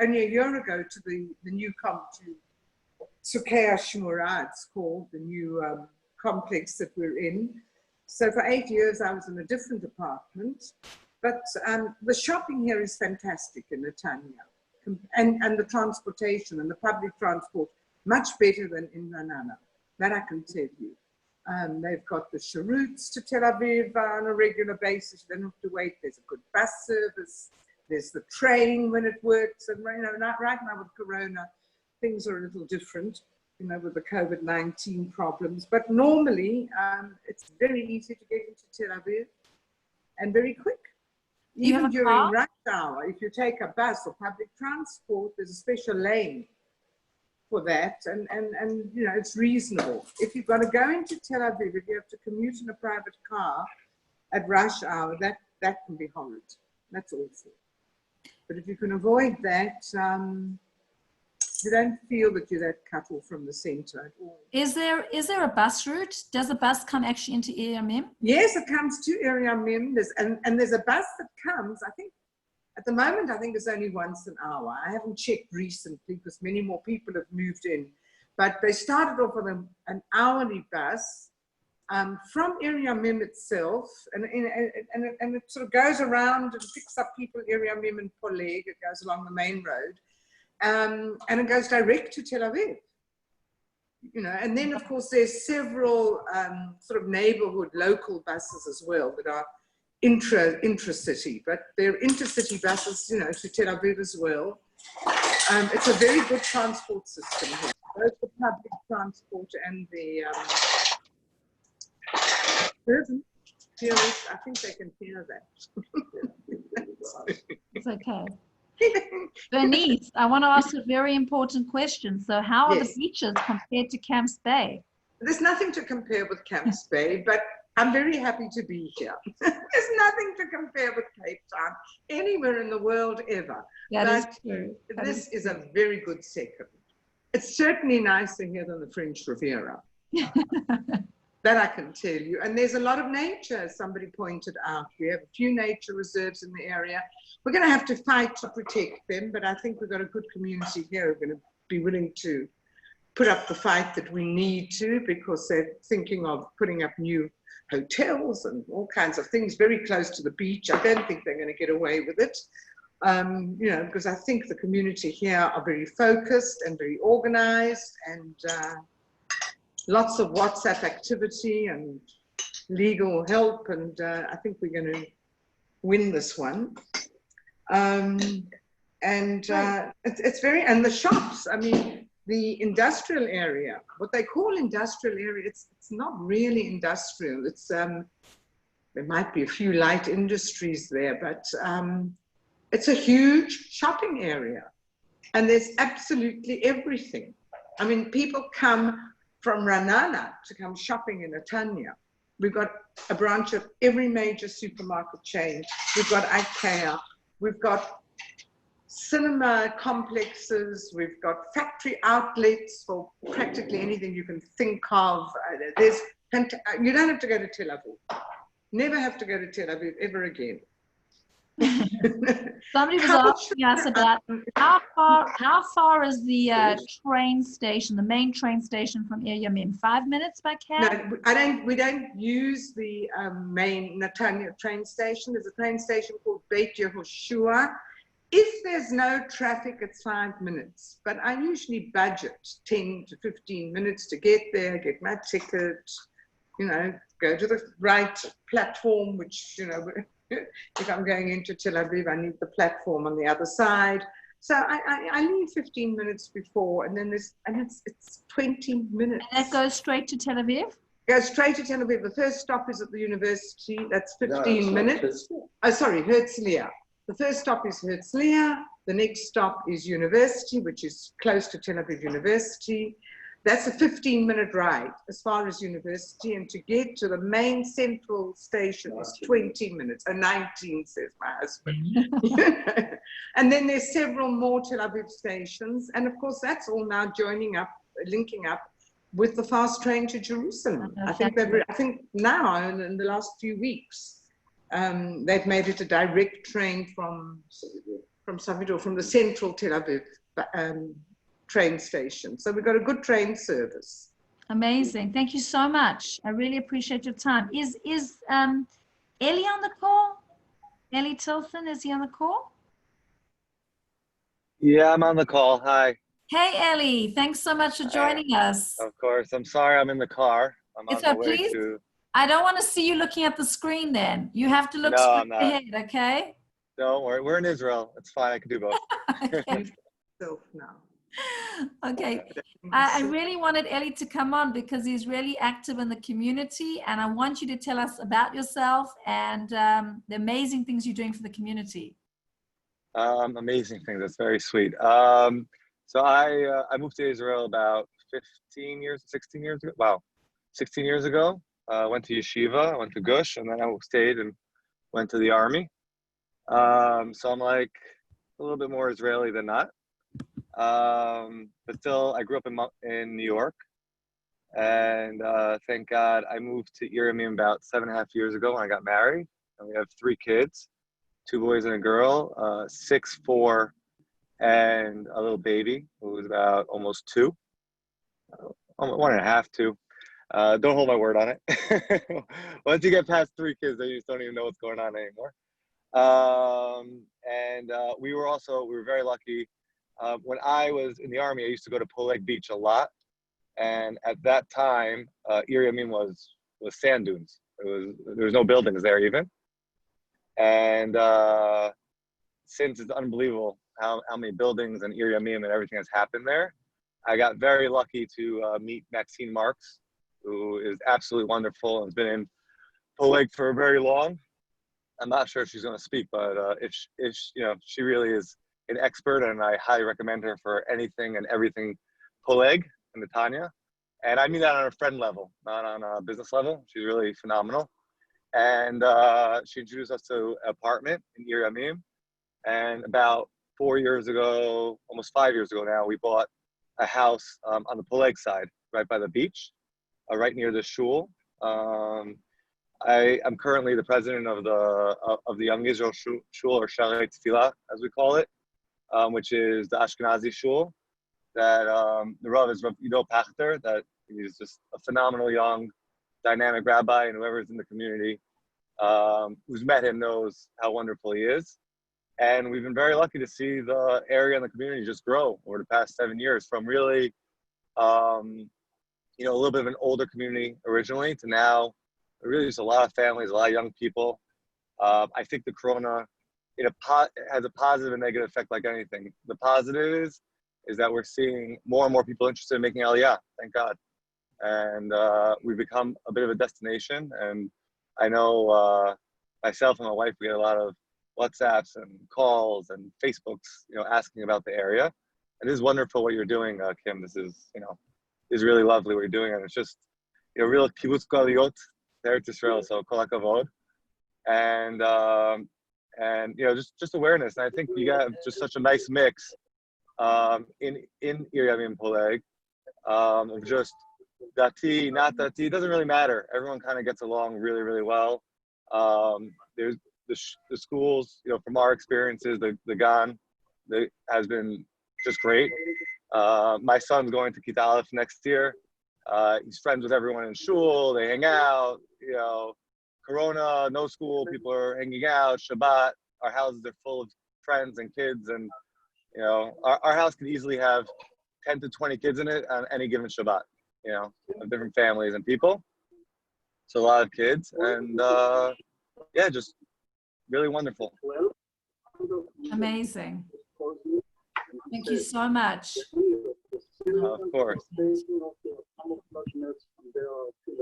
only a year ago, to the new to Sukea Shmura, it's called, the new complex that we're in. So for 8 years I was in a different apartment, but the shopping here is fantastic in Netanya, and the transportation and the public transport, much better than in Ranana, that I can tell you. They've got the routes to Tel Aviv on a regular basis. You don't have to wait. There's a good bus service. There's the train when it works. And you know, right now with Corona, things are a little different, you know, with the COVID-19 problems. But normally, it's very easy to get into Tel Aviv, and very quick. Do you have Even a during car? rush hour, if you take a bus or public transport, there's a special lane for that, and you know, it's reasonable. If you've got to go into Tel Aviv, if you have to commute in a private car at rush hour, that can be horrid. That's awful. But if you can avoid that, you don't feel that you're that cut off from the center at all. Is there a bus route? Does a bus come actually into Ir Yamim? Yes, it comes to Ir Yamim. And there's a bus that comes, I think, at the moment, I think it's only once an hour. I haven't checked recently because many more people have moved in. But they started off with an hourly bus from Ir Yamim itself. And it sort of goes around and picks up people Ir Yamim and Poleg. It goes along the main road. And it goes direct to Tel Aviv. You know, and then, of course, there's several sort of neighborhood local buses as well that are intra-city, but they're intercity buses, you know, to Tel Aviv as well. It's a very good transport system here, both the public transport and the urban. I think they can hear that. It's okay. Bernice, I want to ask a very important question. So how are the beaches compared to Camps Bay? There's nothing to compare with Camps Bay, but I'm very happy to be here. There's nothing to compare with Cape Town, anywhere in the world ever. That is true. This is a very good second. It's certainly nicer here than the French Riviera. That I can tell you. And there's a lot of nature, as somebody pointed out. We have a few nature reserves in the area. We're going to have to fight to protect them, but I think we've got a good community here who are going to be willing to put up the fight that we need to, because they're thinking of putting up new hotels and all kinds of things very close to the beach. I don't think they're going to get away with it, you know, because I think the community here are very focused and very organized, and lots of WhatsApp activity and legal help, and I think we're going to win this one. It's very, and the shops, I mean, the industrial area, what they call industrial area, it's not really industrial. It's there might be a few light industries there, but it's a huge shopping area, and there's absolutely everything. I mean, people come from Ranana to come shopping in Netanya. We've got a branch of every major supermarket chain. We've got IKEA. We've got cinema complexes. We've got factory outlets for practically anything you can think of. You don't have to go to Tel Aviv. Never have to go to Tel Aviv ever again. Somebody was asking us about how far is the train station, the main train station from Ir Yamim? 5 minutes by cab? No, we don't use the main Netanya train station. There's a train station called Beit Yehoshua. If there's no traffic, it's 5 minutes. But I usually budget 10 to 15 minutes to get there, get my ticket, you know, go to the right platform, which, you know, if I'm going into Tel Aviv, I need the platform on the other side. So I leave 15 minutes before, and then it's 20 minutes. And that goes straight to Tel Aviv? Goes straight to Tel Aviv. The first stop is at the university. That's 15 minutes. Oh, sorry, Herzliya. The first stop is Herzliya. The next stop is university, which is close to Tel Aviv University. That's a 15-minute ride as far as university, and to get to the main central station is 20 minutes, 19, says my husband. And then there's several more Tel Aviv stations, and of course that's all now linking up with the fast train to Jerusalem. I think now in the last few weeks they've made it a direct train from Savidor, from the central Tel Aviv train station. So we've got a good train service. Amazing. Thank you so much. I really appreciate your time. Is Ellie on the call? Ellie Tilson, is he on the call? Yeah, I'm on the call. Hi. Hey, Ellie. Thanks so much for joining us. Of course. I'm sorry I'm in the car. I'm on my way to... I don't want to see you looking at the screen then. You have to look straight ahead, okay? Don't worry. We're in Israel. It's fine. I can do both. Okay. So now. Okay, I really wanted Ellie to come on because he's really active in the community, and I want you to tell us about yourself and the amazing things you're doing for the community. Amazing things. That's very sweet. So I moved to Israel about 16 years ago. Wow, 16 years ago. Went to yeshiva, went to Gush, and then I stayed and went to the army. So I'm like a little bit more Israeli than not. But still, I grew up in New York, and thank God I moved to Ir Yamim about 7.5 years ago when I got married, and we have 3 kids, 2 boys and a girl, 6, 4, and a little baby who was about almost 2, 1.5, 2. Don't hold my word on it. Once you get past 3 kids, then you just don't even know what's going on anymore. We were very lucky. When I was in the army, I used to go to Poleg Beach a lot, and at that time, Ir Yamim was sand dunes. There was no buildings there even, and since it's unbelievable how many buildings and Ir Yamim and everything has happened there, I got very lucky to meet Maxine Marks, who is absolutely wonderful and has been in Poleg for very long. I'm not sure if she's going to speak, but if she really is an expert, and I highly recommend her for anything and everything Poleg and the Tanya. And I mean that on a friend level, not on a business level. She's really phenomenal. And she introduced us to an apartment in Ir Yamim. And about 4 years ago, almost 5 years ago now, we bought a house on the Poleg side, right by the beach, right near the shul. I am currently the president of the Young Israel Shul, or Sharei Tefillah, as we call it, which is the Ashkenazi shul. That the Rav is Rav Ido Pachter, that he's just a phenomenal young, dynamic rabbi, and whoever's in the community who's met him knows how wonderful he is. And we've been very lucky to see the area and the community just grow over the past 7 years, from really, a little bit of an older community originally to now really just a lot of families, a lot of young people. I think the corona has a positive and negative effect like anything. The positive is that we're seeing more and more people interested in making aliyah, thank God. And we've become a bit of a destination. And I know myself and my wife, we get a lot of WhatsApps and calls and Facebooks, asking about the area. And this is wonderful what you're doing, Kim. This is really lovely what you're doing. And it's just, real kibbutz galiyot, Eretz Israel, so kol hakavod. And just awareness. And I think you got just such a nice mix in Ir Yamim Poleg of just dati, not dati. It doesn't really matter. Everyone kind of gets along really, really well. There's the schools, from our experiences, the Gan has been just great. My son's going to Kita Aleph next year. He's friends with everyone in shul. They hang out. Corona, no school, people are hanging out. Shabbat, our houses are full of friends and kids, and our house could easily have 10 to 20 kids in it on any given Shabbat. Of different families and people. So a lot of kids, and just really wonderful. Amazing. Thank you so much. Of course.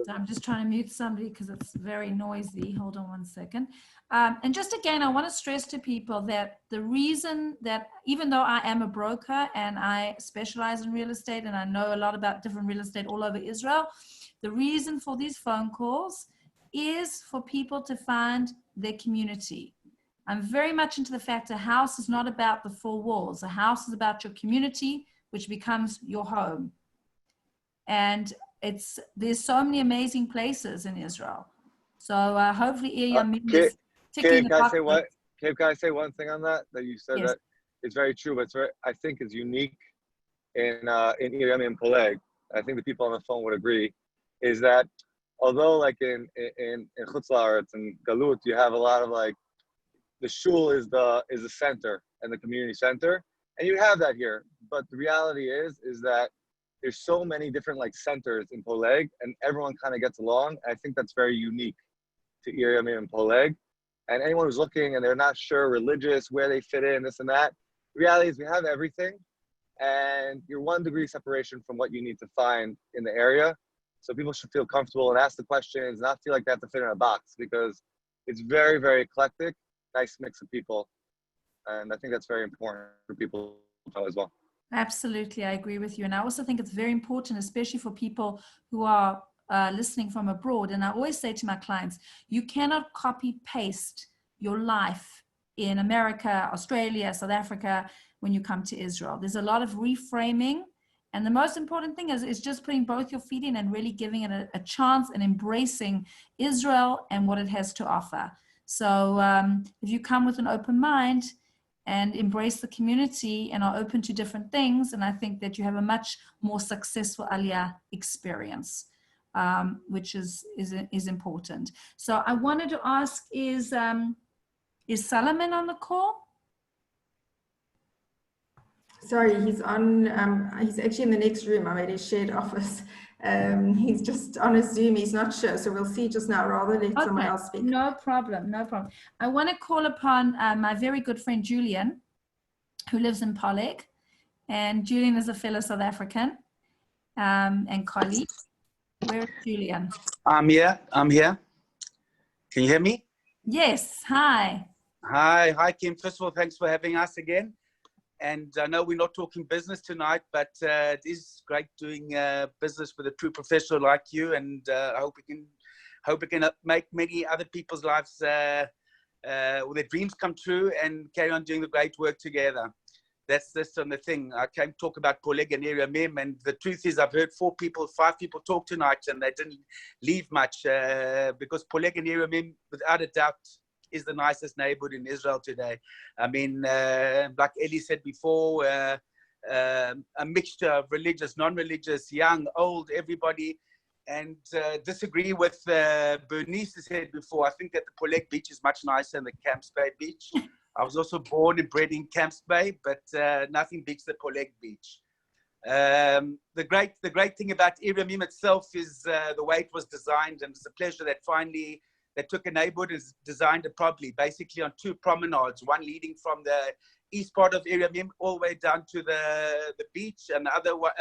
So I'm just trying to mute somebody because it's very noisy. Hold on one second. And just again, I want to stress to people that the reason that, even though I am a broker and I specialize in real estate and I know a lot about different real estate all over Israel, the reason for these phone calls is for people to find their community. I'm very much into the fact a house is not about the 4 walls. A house is about your community, which becomes your home. And there's so many amazing places in Israel. So hopefully Ir Yamim is ticking the box. Can I say one thing on that you said? Yes. That it's very true, but I think it's unique in Ir Yamim Poleg. I think the people on the phone would agree, is that although like in Chutz La'aretz and Galut, you have a lot of the shul is the center and the community center, and you have that here. But the reality is that there's so many different centers in Poleg, and everyone kind of gets along. I think that's very unique to Ir Yamim and Poleg. And anyone who's looking and they're not sure religious, where they fit in, this and that, the reality is we have everything. and you're 1 degree separation from what you need to find in the area. So people should feel comfortable and ask the questions, not feel like they have to fit in a box, because it's very, very eclectic, nice mix of people. And I think that's very important for people to know as well. Absolutely, I agree with you. And I also think it's very important, especially for people who are listening from abroad. And I always say to my clients, you cannot copy paste your life in America, Australia, South Africa when you come to Israel. There's a lot of reframing. And the most important thing is just putting both your feet in and really giving it a chance and embracing Israel and what it has to offer. So if you come with an open mind and embrace the community and are open to different things, and I think that you have a much more successful aliyah experience, which is important. So I wanted to ask, is Salmon on the call? Sorry, he's on, he's actually in the next room. I'm at his shared office. He's just on a Zoom, he's not sure. So we'll see just now, rather let someone else speak. No problem, no problem. I want to call upon my very good friend Julian, who lives in Poleg. And Julian is a fellow South African and colleague. Where is Julian? I'm here. Can you hear me? Yes, hi. Hi, Kim. First of all, thanks for having us again. And I know we're not talking business tonight, but it is great doing business with a true professional like you. And I hope we can make many other people's lives, their dreams come true, and carry on doing the great work together. That's on the thing. I came to talk about Poleg and Ir Yamim, and the truth is I've heard 5 people talk tonight, and they didn't leave much because Poleg and Ir Yamim, without a doubt, is the nicest neighborhood in Israel today. I mean, like Ellie said before, a mixture of religious, non-religious, young, old, everybody. And disagree with Bernice said before. I think that the Poleg beach is much nicer than the Camps Bay beach. I was also born and bred in Camps Bay, but nothing beats the Poleg beach. The great thing about Ir Yamim itself is the way it was designed, and it's a pleasure that finally they took a neighborhood and designed it properly, basically on 2 promenades, one leading from the east part of Ir Yamim all the way down to the beach, and the other one,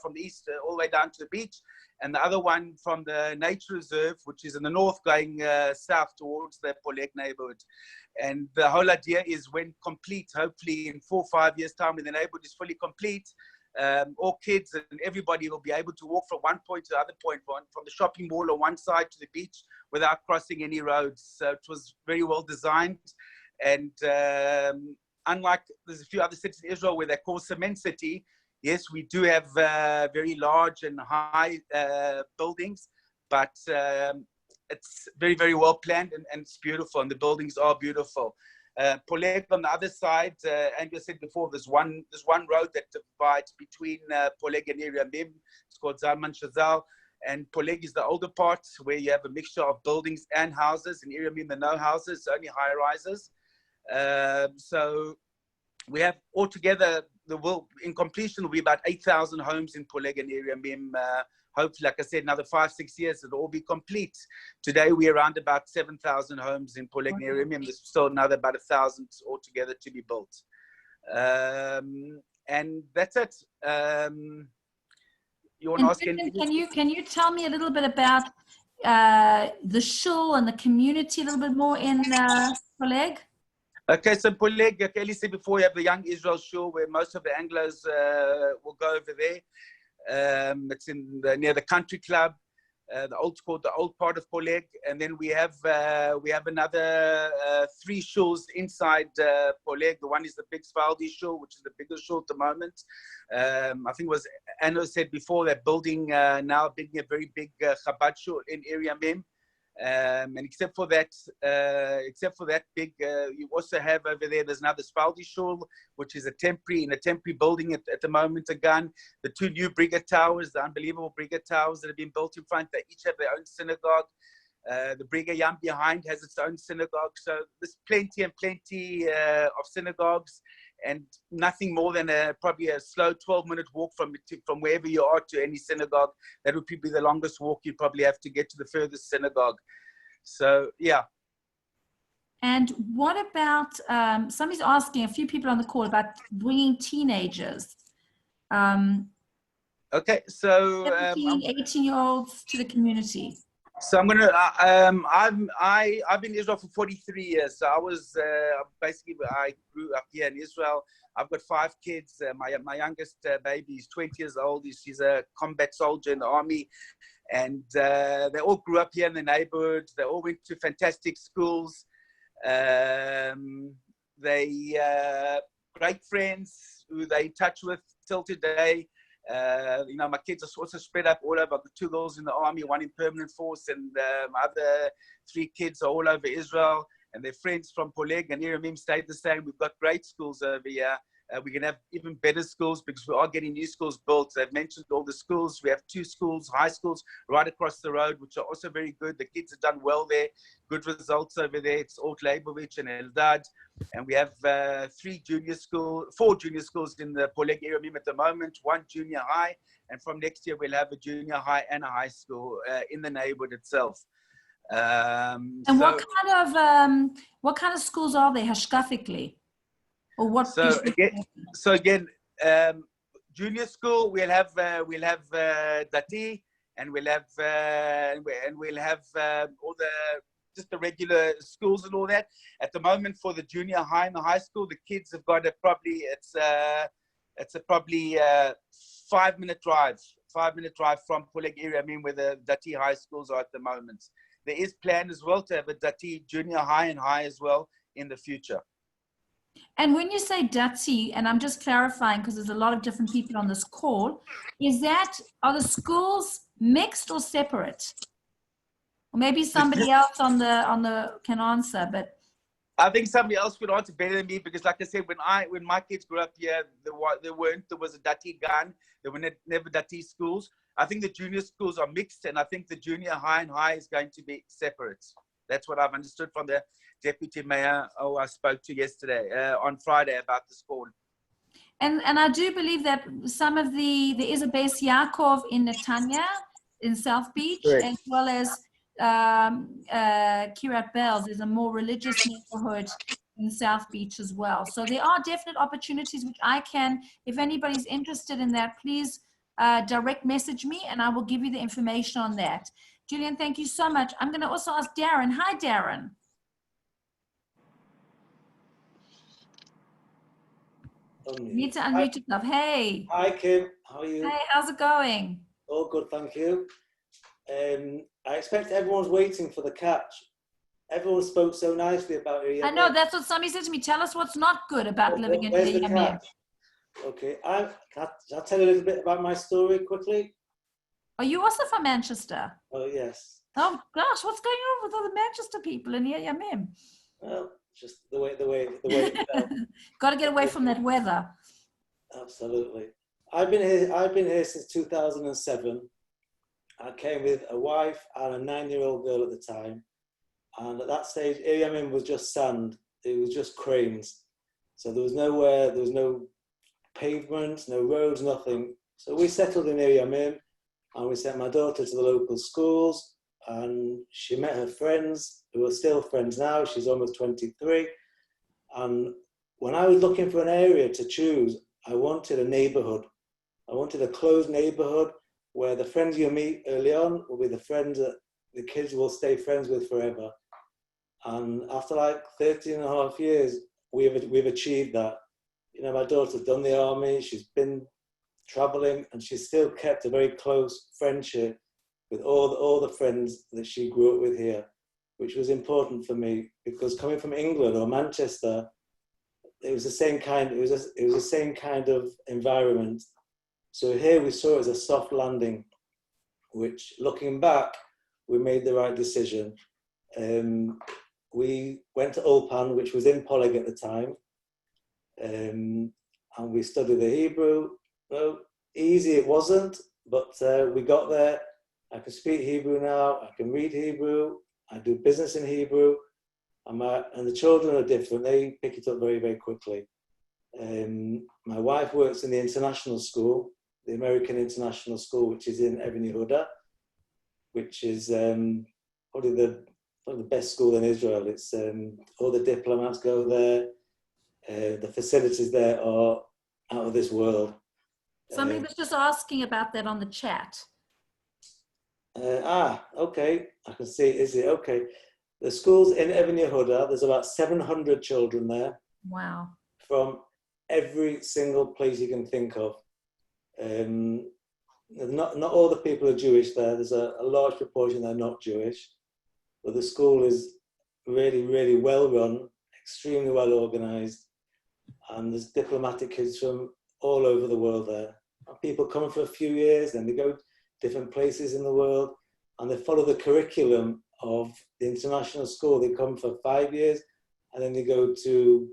from the east all the way down to the beach, and the other one from the nature reserve, which is in the north going south towards the Poleg neighborhood. And the whole idea is, when complete, hopefully in 4 or 5 years' time, when the neighborhood is fully complete, all kids and everybody will be able to walk from one point to the other point, from the shopping mall on one side to the beach without crossing any roads. So it was very well designed. And unlike there's a few other cities in Israel where they call Cement City, yes, we do have very large and high buildings, but it's very, very well planned, and it's beautiful, and the buildings are beautiful. Poleg on the other side, Andrea said before, there's one road that divides between Poleg and Ir Yamim. It's called Salmon, and Poleg is the older part, where you have a mixture of buildings and houses. In Ir Yamim, there are no houses, only high rises. So we have altogether, in completion will be about 8,000 homes in Poleg and Ir Yamim. Hopefully, like I said, another 5-6 years, it'll all be complete. Today, we're around about 7,000 homes in Poleg and Ir Yamim. There's still another about 1,000 altogether to be built. And that's it. You want to ask anything? Can you tell me a little bit about the shul and the community a little bit more in Poleg? Okay, so Poleg, like Ellie said before, you have the Young Israel Shul, where most of the Anglos will go over there. It's near the country club, the old part of Poleg, and then we have another 3 shuls inside Poleg. The one is the big Svaldi shul, which is the biggest shul at the moment. I think it was Anna said before, they're building now a very big Chabad shul in Ir Yamim. And except for that big, you also have over there's another Spaldi shul, which is in a temporary building at the moment again. The 2 new Brigade towers, the unbelievable Brigade towers that have been built in front, they each have their own synagogue. The Brigade Yam behind has its own synagogue. So there's plenty of synagogues, and nothing more than probably a slow 12-minute walk from wherever you are to any synagogue. That would be the longest walk you probably have to get to the furthest synagogue. So, yeah. And what about, somebody's asking, a few people on the call, about bringing teenagers Okay, so 17, 18-year-olds to the community. So I'm gonna. I've been in Israel for 43 years. So I was basically I grew up here in Israel. I've got 5 kids. My youngest baby is 20 years old. She's a combat soldier in the army, and they all grew up here in the neighborhood. They all went to fantastic schools. They great friends who they in touch with till today. You know, my kids are also spread up all over. I've got 2 girls in the army, 1 in permanent force, and my other 3 kids are all over Israel. And their friends from Poleg and Ir Yamim stayed the same. We've got great schools over here. We can have even better schools because we are getting new schools built. They've mentioned all the schools. We have 2 schools, high schools, right across the road, which are also very good. The kids have done well there. Good results over there. It's Ort Leibovich and Eldad. And we have 4 junior schools in the Poleg Ir Yamim at the moment, 1 junior high. And from next year, we'll have a junior high and a high school in the neighborhood itself. And so, what kind of schools are they hashkafically? Or what? So again, junior school we'll have Dati, and we'll have all the just the regular schools and all that. At the moment, for the junior high and the high school, the kids have got it's a 5-minute drive. 5-minute drive from Poleg area. I mean, where the Dati high schools are at the moment. There is plan as well to have a Dati junior high and high as well in the future. And when you say Dati, and I'm just clarifying because there's a lot of different people on this call, are the schools mixed or separate? Or maybe somebody else on the can answer, but I think somebody else would answer better than me because, like I said, when my kids grew up here, there was a Dati gun. There were never Dati schools. I think the junior schools are mixed, and I think the junior high and high is going to be separate. That's what I've understood from the deputy mayor who I spoke to yesterday on Friday about the school. And I do believe that there is a Beis Yaakov in Netanya in South Beach, correct, as well as Kiryat Belz is a more religious neighborhood in South Beach as well. So there are definite opportunities which I can, if anybody's interested in that, please direct message me and I will give you the information on that. Julian, thank you so much. I'm going to also ask Darren. Hi, Darren. You need to unmute yourself. Hey. Hi, Kim. How are you? Hey, how's it going? All good, thank you. I expect everyone's waiting for the catch. Everyone spoke so nicely about it. I know, that's what somebody said to me. Tell us what's not good about living in Ir Yamim. Okay, can I tell you a little bit about my story quickly? Are you also from Manchester? Oh, yes. Oh, gosh, what's going on with all the Manchester people in Ir Yamim? Well, just the way Got to get away from that weather. Absolutely. I've been here since 2007. I came with a wife and a 9-year-old girl at the time. And at that stage, Ir Yamim was just sand. It was just cranes. So there was nowhere, there was no pavements, no roads, nothing. So we settled in Ir Yamim and we sent my daughter to the local schools and she met her friends who are still friends now. She's almost 23. And when I was looking for an area to choose, I wanted a neighborhood. I wanted a closed neighborhood where the friends you meet early on will be the friends that the kids will stay friends with forever. And after like 13 and a half years, we've achieved that. You know, my daughter's done the army, she's been traveling, and she's still kept a very close friendship with all the friends that she grew up with here, which was important for me because coming from England or Manchester, it was the same kind. It was the same kind of environment. So here we saw it as a soft landing, which looking back, we made the right decision. We went to Ulpan, which was in Poleg at the time, and we studied the Hebrew. Well, easy it wasn't, but we got there. I can speak Hebrew now, I can read Hebrew, I do business in Hebrew, and the children are different. They pick it up very, very quickly. My wife works in the international school, the American International School, which is in Ebony Huda, which is probably the best school in Israel. It's all the diplomats go there. The facilities there are out of this world. Somebody was just asking about that on the chat. Okay, I can see. Is it okay? The school's in Ibn Yehuda. There's about 700 children there. Wow. From every single place you can think of. Not all the people are Jewish there. There's a large proportion that are not Jewish. But the school is really, really well run, extremely well organized. And there's diplomatic kids from all over the world there. And people come for a few years, then they go different places in the world, and they follow the curriculum of the international school. They come for 5 years, and then they go to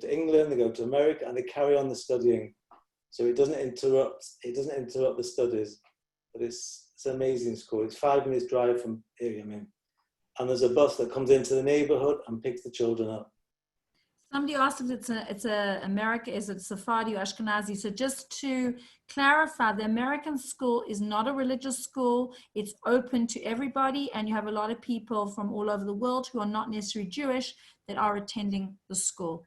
England, they go to America, and they carry on the studying. So it doesn't interrupt the studies. But it's an amazing school. It's 5 minutes drive from Ir Yamim. And there's a bus that comes into the neighborhood and picks the children up. Somebody asked if it's America, is it Sephardi or Ashkenazi? So just to clarify, the American school is not a religious school. It's open to everybody, and you have a lot of people from all over the world who are not necessarily Jewish that are attending the school.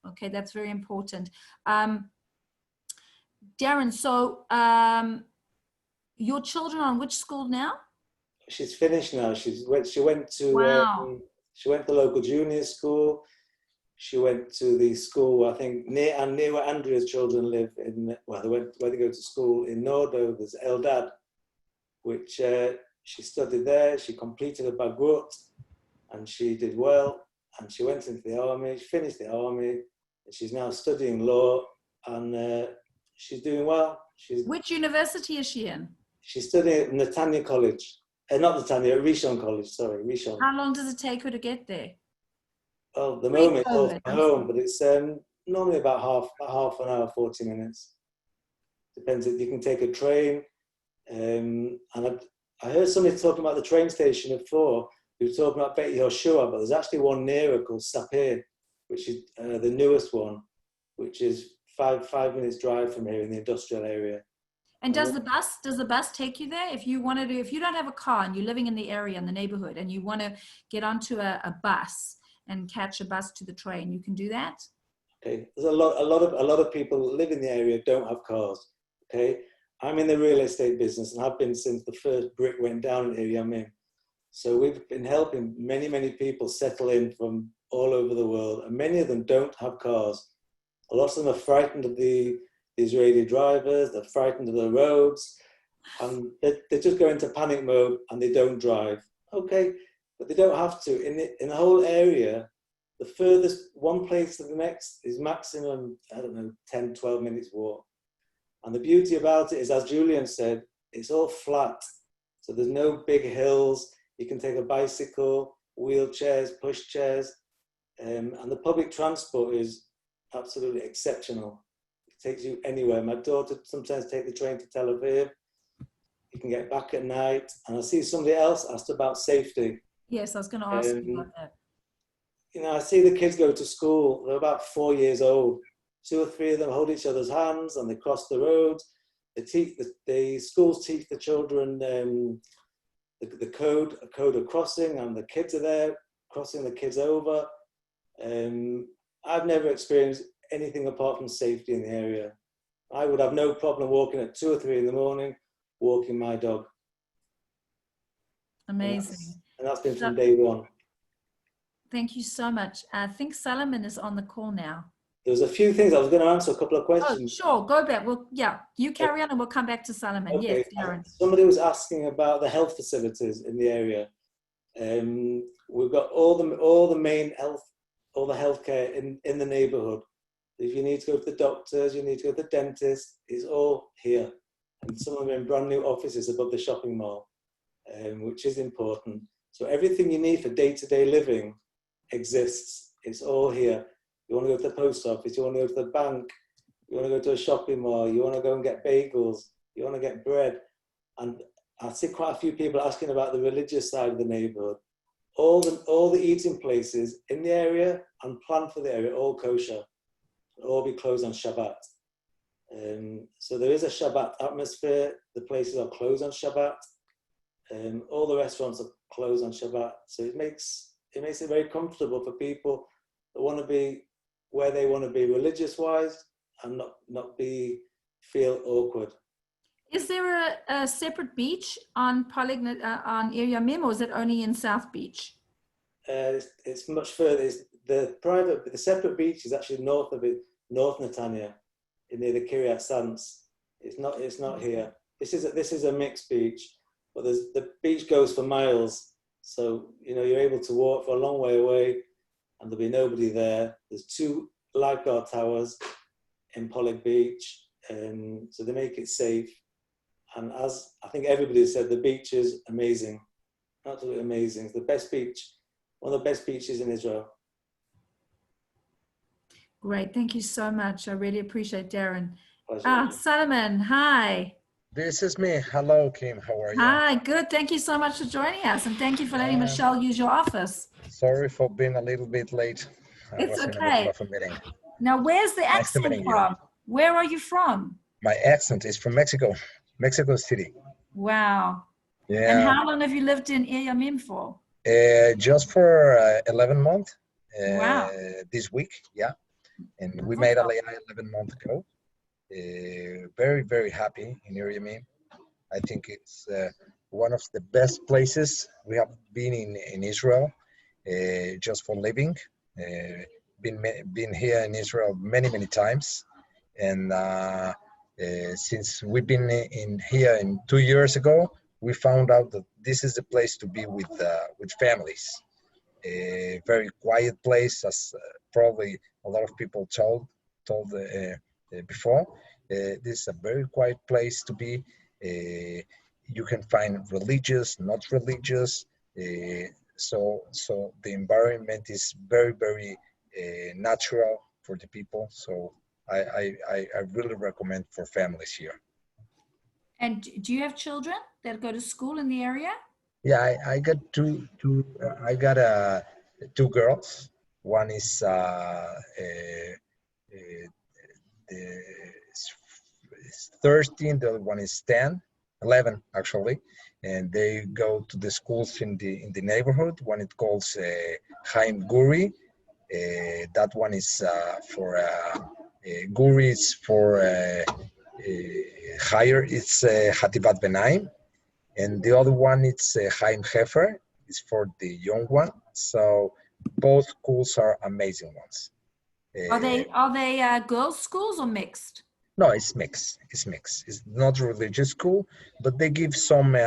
Okay, that's very important. Darren, so your children are in which school now? She's finished now. She went to wow. She went to the local junior school. She went to the school, I think, near where Andrea's children live in, well, where they go to school in Nordo. There's Eldad, which she studied there. She completed her Bagrut, and she did well. And she went into the army. She finished the army, and she's now studying law, and she's doing well. Which university is she in? She's studying at Netanya College. Not Netanya, Rishon College, sorry, Rishon. How long does it take her to get there? Well, the moment it's off home, but it's normally about half an hour, 40 minutes. Depends if you can take a train. And I heard somebody talking about the train station before. We were talking about Bet Yehoshua, but there's actually one nearer called Sapir, which is the newest one, which is five minutes drive from here in the industrial area. And does the bus take you there? If you don't have a car and you're living in the area, in the neighborhood, and you want to get onto a bus and catch a bus to the train, you can do that? Okay, there's a lot of people who live in the area don't have cars. Okay, I'm in the real estate business and have been since the first brick went down in Ir Yamim. So we've been helping many people settle in from all over the world, and many of them don't have cars. A lot of them are frightened of the Israeli drivers, they're frightened of the roads, and they just go into panic mode and they don't drive. Okay, but they don't have to. In the whole area, the furthest one place to the next is maximum, 10, 12 minutes walk. And the beauty about it is, as Julian said, it's all flat. So there's no big hills. You can take a bicycle, wheelchairs, pushchairs, and the public transport is absolutely exceptional. It takes you anywhere. My daughter sometimes takes the train to Tel Aviv. You can get back at night. And I see somebody else asked about safety. Yes, I was going to ask you about that. I see the kids go to school. They're about 4 years old. 2 or 3 of them hold each other's hands and they cross the roads. The schools teach the children the code of crossing, and the kids are there crossing the kids over. I've never experienced anything apart from safety in the area. I would have no problem walking at 2 or 3 in the morning, walking my dog. Amazing. And that's been from day one. Thank you so much. I think Salmon is on the call now. There's a few things I was going to answer, a couple of questions. Oh, sure, go back. Well, yeah, you carry on and we'll come back to Salmon. Okay. Yes, Darren. Somebody was asking about the health facilities in the area. We've got all the main healthcare in the neighborhood. If you need to go to the doctors, you need to go to the dentist, it's all here. And some of them in brand new offices above the shopping mall, which is important. So everything you need for day-to-day living exists. It's all here. You want to go to the post office, you want to go to the bank, you want to go to a shopping mall, you want to go and get bagels, you want to get bread. And I see quite a few people asking about the religious side of the neighborhood. All the eating places in the area and planned for the area, all kosher. It'll all be closed on Shabbat. So there is a Shabbat atmosphere. The places are closed on Shabbat. All the restaurants are closed on Shabbat. So it makes it very comfortable for people that want to be where they want to be religious-wise and not be feel awkward. Is there a separate beach on Poleg, on Ir Yamim, or is it only in South Beach? It's much further. The separate beach is actually north of it, North Netanya, near the Kiryat Sans. It's not here. This is a mixed beach, but the beach goes for miles. So you're able to walk for a long way away, and there'll be nobody there. There's 2 lifeguard towers in Poleg Beach, and so they make it safe. And as I think everybody said, the beach is amazing, absolutely amazing. It's the best beach, one of the best beaches in Israel. Great, thank you so much. I really appreciate Darren. Pleasure. Salmon, hi. This is me. Hello, Kim. How are you? Hi, good. Thank you so much for joining us, and thank you for letting Michelle use your office. Sorry for being a little bit late. I was in the middle of a meeting. Now, where's the accent from? Where are you from? My accent is from Mexico, Mexico City. Wow. Yeah. And how long have you lived in Ir Yamim for? Just for 11 months. Wow. This week, yeah. And we made aliyah 11 months ago. Very, very happy in Ir Yamim. I think it's one of the best places we have been in Israel, just for living. Been here in Israel many times, and since we've been here 2 years ago, we found out that this is the place to be with families. A very quiet place, as probably a lot of people told before. This is a very quiet place to be. You can find religious, not religious. So the environment is very natural for the people. So I really recommend for families here. And do you have children that go to school in the area? Yeah, I got two. I got 2 girls. One is 13. The other one is 11 actually, and they go to the schools in the neighborhood. One it calls Chaim Guri. That one is for Guri is for higher. It's Hativat Benaim, and the other one it's Chaim Hefer. It's for the young one. So both schools are amazing ones. Are they girls' schools or mixed? No, it's mixed. It's mixed. It's not a religious school, but they give some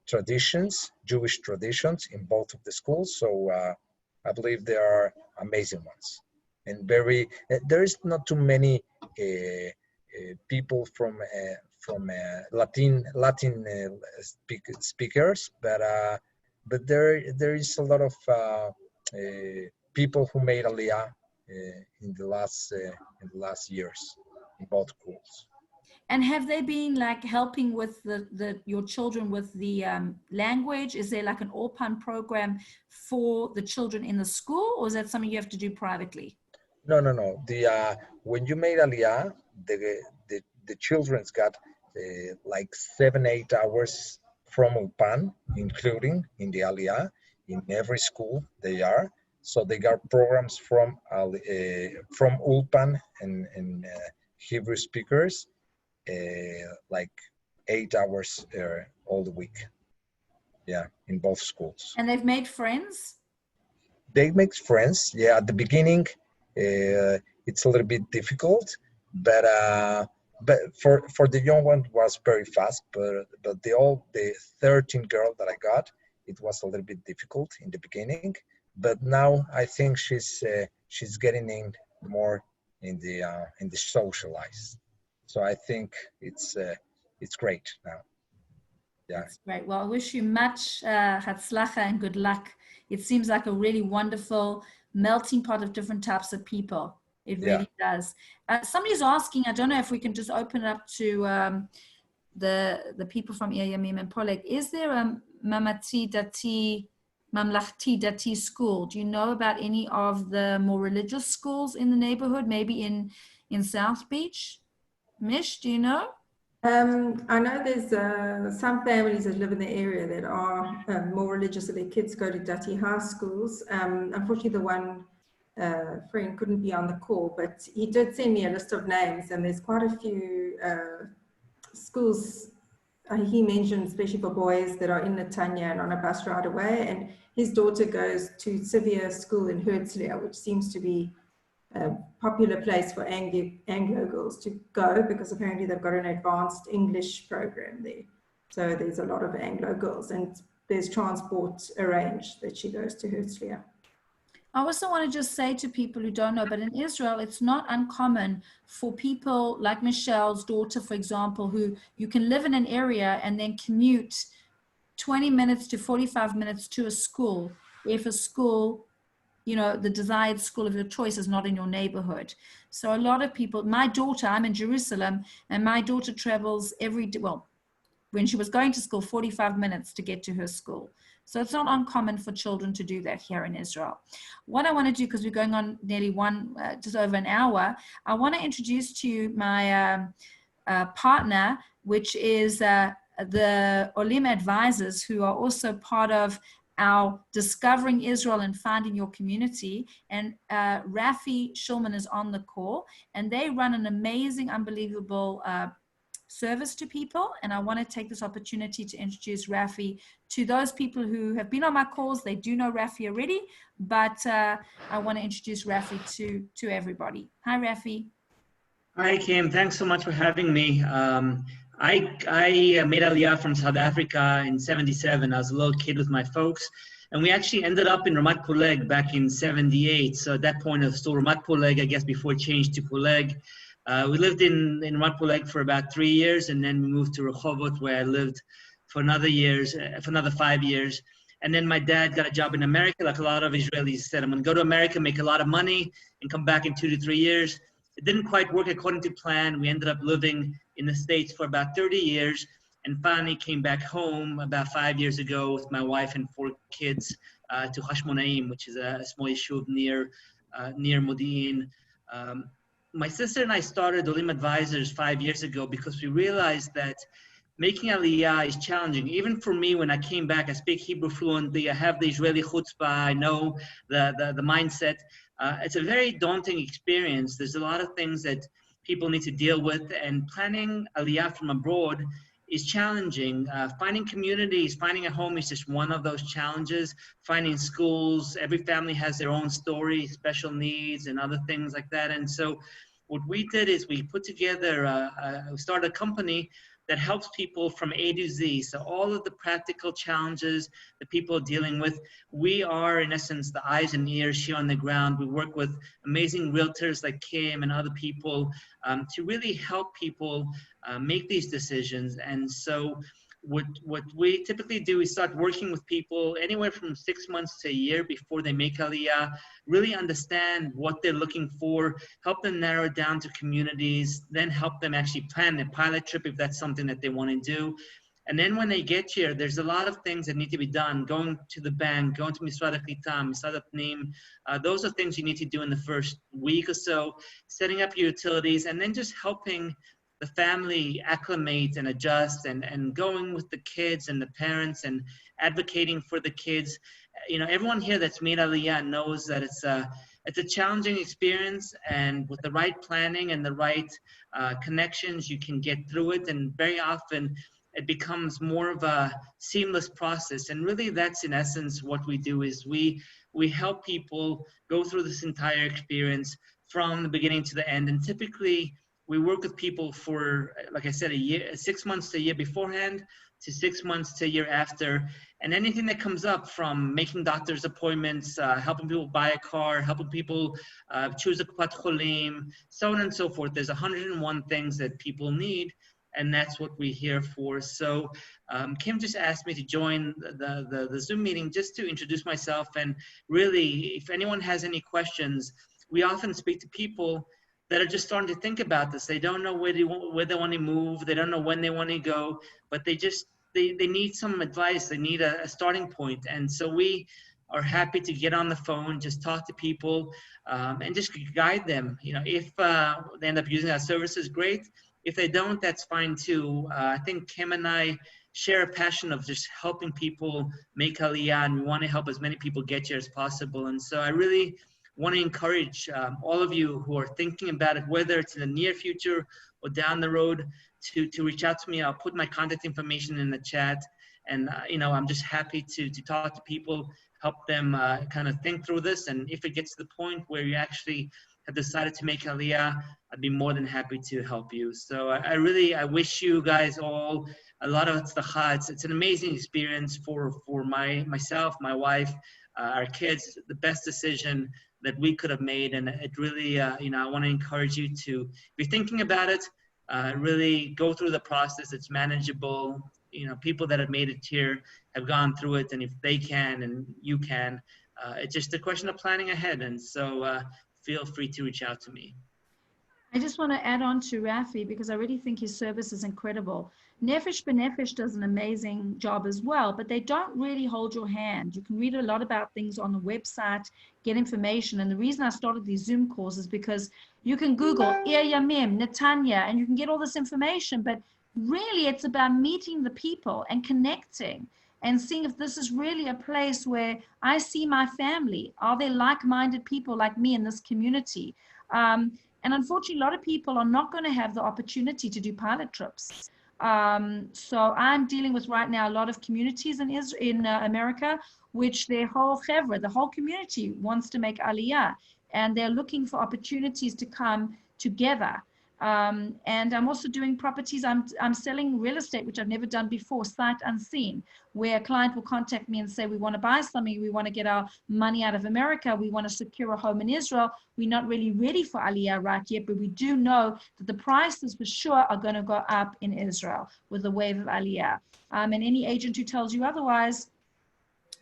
traditions, Jewish traditions, in both of the schools. So I believe they are amazing ones. And there is not too many people from Latin speakers, but there is a lot of people who made aliyah in the last years in both schools. And have they been like helping with your children with the language? Is there like an Orpan program for the children in the school, or is that something you have to do privately? No. When you made aliyah, the children's got like 7-8 hours from Ulpan, including in the aliyah, in every school they are. So they got programs from Ulpan and Hebrew speakers, like 8 hours all the week. Yeah, in both schools. And they've made friends? They make friends. Yeah, at the beginning, it's a little bit difficult, but for the young one it was very fast. But the 13 girl that I got, it was a little bit difficult in the beginning. But now I think she's getting in more in the socialized. So I think it's great now. Yeah. That's great. Well, I wish you much hatzlacha and good luck. It seems like a really wonderful melting pot of different types of people. It really does. Somebody's asking, I don't know if we can just open it up to the people from Ir Yamim and Poleg. Is there a Mamlachti Dati school? Do you know about any of the more religious schools in the neighborhood, maybe in South Beach? Mish, do you know? I know there's some families that live in the area that are more religious, so their kids go to Dati high schools. Unfortunately, the one friend couldn't be on the call, but he did send me a list of names, and there's quite a few schools he mentioned, especially for boys, that are in Netanya and on a bus ride away. And his daughter goes to Severe School in Herzliya, which seems to be a popular place for Anglo girls to go, because apparently they've got an advanced English program there. So there's a lot of Anglo girls, and there's transport arranged that she goes to Herzliya. I also want to just say to people who don't know, but in Israel, it's not uncommon for people like Michelle's daughter, for example, who you can live in an area and then commute 20 minutes to 45 minutes to a school, if a school, you know, the desired school of your choice is not in your neighborhood. So a lot of people, my daughter, I'm in Jerusalem, and my daughter travels every day, well, when she was going to school, 45 minutes to get to her school. So it's not uncommon for children to do that here in Israel. What I want to do, because we're going on nearly just over an hour, I want to introduce to you my partner, which is the Olim advisors, who are also part of our Discovering Israel and Finding Your Community. And Rafi Shulman is on the call, and they run an amazing, unbelievable service to people. And I want to take this opportunity to introduce Rafi to those people who have been on my calls. They do know Rafi already, but I want to introduce Rafi to everybody. Hi, Rafi. Hi, Kim. Thanks so much for having me. I made aliyah from South Africa in '77. I was a little kid with my folks, and we actually ended up in Ramat Poleg back in '78. So at that point, it was still Ramat Poleg, I guess, before it changed to Poleg. We lived in Ramat Poleg for about 3 years, and then we moved to Rehovot, where I lived for another 5 years. And then my dad got a job in America, like a lot of Israelis said, I'm going to go to America, make a lot of money, and come back in 2 to 3 years. It didn't quite work according to plan. We ended up living in the States for about 30 years, and finally came back home about 5 years ago with my wife and 4 kids to Hashmonaim, which is a small yeshuv near Modi'in. My sister and I started Olim Advisors 5 years ago because we realized that making aliyah is challenging. Even for me, when I came back, I speak Hebrew fluently, I have the Israeli chutzpah, I know the mindset. It's a very daunting experience. There's a lot of things that people need to deal with, and planning aliyah from abroad is challenging. Finding communities, finding a home is just one of those challenges. Finding schools, every family has their own story, special needs and other things like that. And so what we did is we put together, we started a company that helps people from A to Z. So all of the practical challenges that people are dealing with, we are in essence the eyes and ears here on the ground. We work with amazing realtors like Kim and other people to really help people make these decisions. And so what we typically do is start working with people anywhere from 6 months to a year before they make aliyah, really understand what they're looking for, help them narrow it down to communities, then help them actually plan a pilot trip if that's something that they want to do. And then when they get here, there's a lot of things that need to be done. Going to the bank, going to Misrad HaKlita, Misrad HaPnim, those are things you need to do in the first week or so, setting up your utilities, and then just helping the family acclimate and adjust, and going with the kids and the parents and advocating for the kids. You know, everyone here that's made aliyah knows that it's a challenging experience, and with the right planning and the right connections, you can get through it. And very often it becomes more of a seamless process. And really that's in essence what we do, is we help people go through this entire experience from the beginning to the end. And typically we work with people for, like I said, 6 months to a year beforehand to 6 months to a year after. And anything that comes up, from making doctor's appointments, helping people buy a car, helping people choose a kupat cholim, so on and so forth. There's 101 things that people need, and that's what we're here for. So Kim just asked me to join the Zoom meeting just to introduce myself. And really, if anyone has any questions, we often speak to people that are just starting to think about this. They don't know where they want to move. They don't know when they want to go, but they need some advice. They need a starting point. And so we are happy to get on the phone, just talk to people, and just guide them. You know, if they end up using our services, great. If they don't, that's fine too. I think Kim and I share a passion of just helping people make aliyah, and we want to help as many people get here as possible. And so I really want to encourage all of you who are thinking about it, whether it's in the near future or down the road, to reach out to me. I'll put my contact information in the chat. And, I'm just happy to talk to people, help them kind of think through this. And if it gets to the point where you actually have decided to make aliyah, I'd be more than happy to help you. So I wish you guys all a lot of tzlacha. It's an amazing experience for myself, my wife, our kids, the best decision that we could have made. And it really, I want to encourage you to, if you're thinking about it, really go through the process. It's manageable. People that have made it here have gone through it, and if they can and you can, it's just a question of planning ahead. And so feel free to reach out to me. I just want to add on to Rafi, because I really think his service is incredible. Nefesh B'Nefesh does an amazing job as well, but they don't really hold your hand. You can read a lot about things on the website, get information. And the reason I started these Zoom calls is because you can Google Ir Yamim, Netanya, and you can get all this information. But really, it's about meeting the people and connecting and seeing if this is really a place where I see my family. Are there like-minded people like me in this community? And unfortunately, a lot of people are not going to have the opportunity to do pilot trips. So I'm dealing with right now a lot of communities in America, which their whole chevra, the whole community wants to make aliyah, and they're looking for opportunities to come together. And I'm also doing properties. I'm selling real estate, which I've never done before, sight unseen, where a client will contact me and say, we want to buy something, we want to get our money out of America, we want to secure a home in Israel. We're not really ready for aliyah right yet, but we do know that the prices for sure are going to go up in Israel with the wave of aliyah. And any agent who tells you otherwise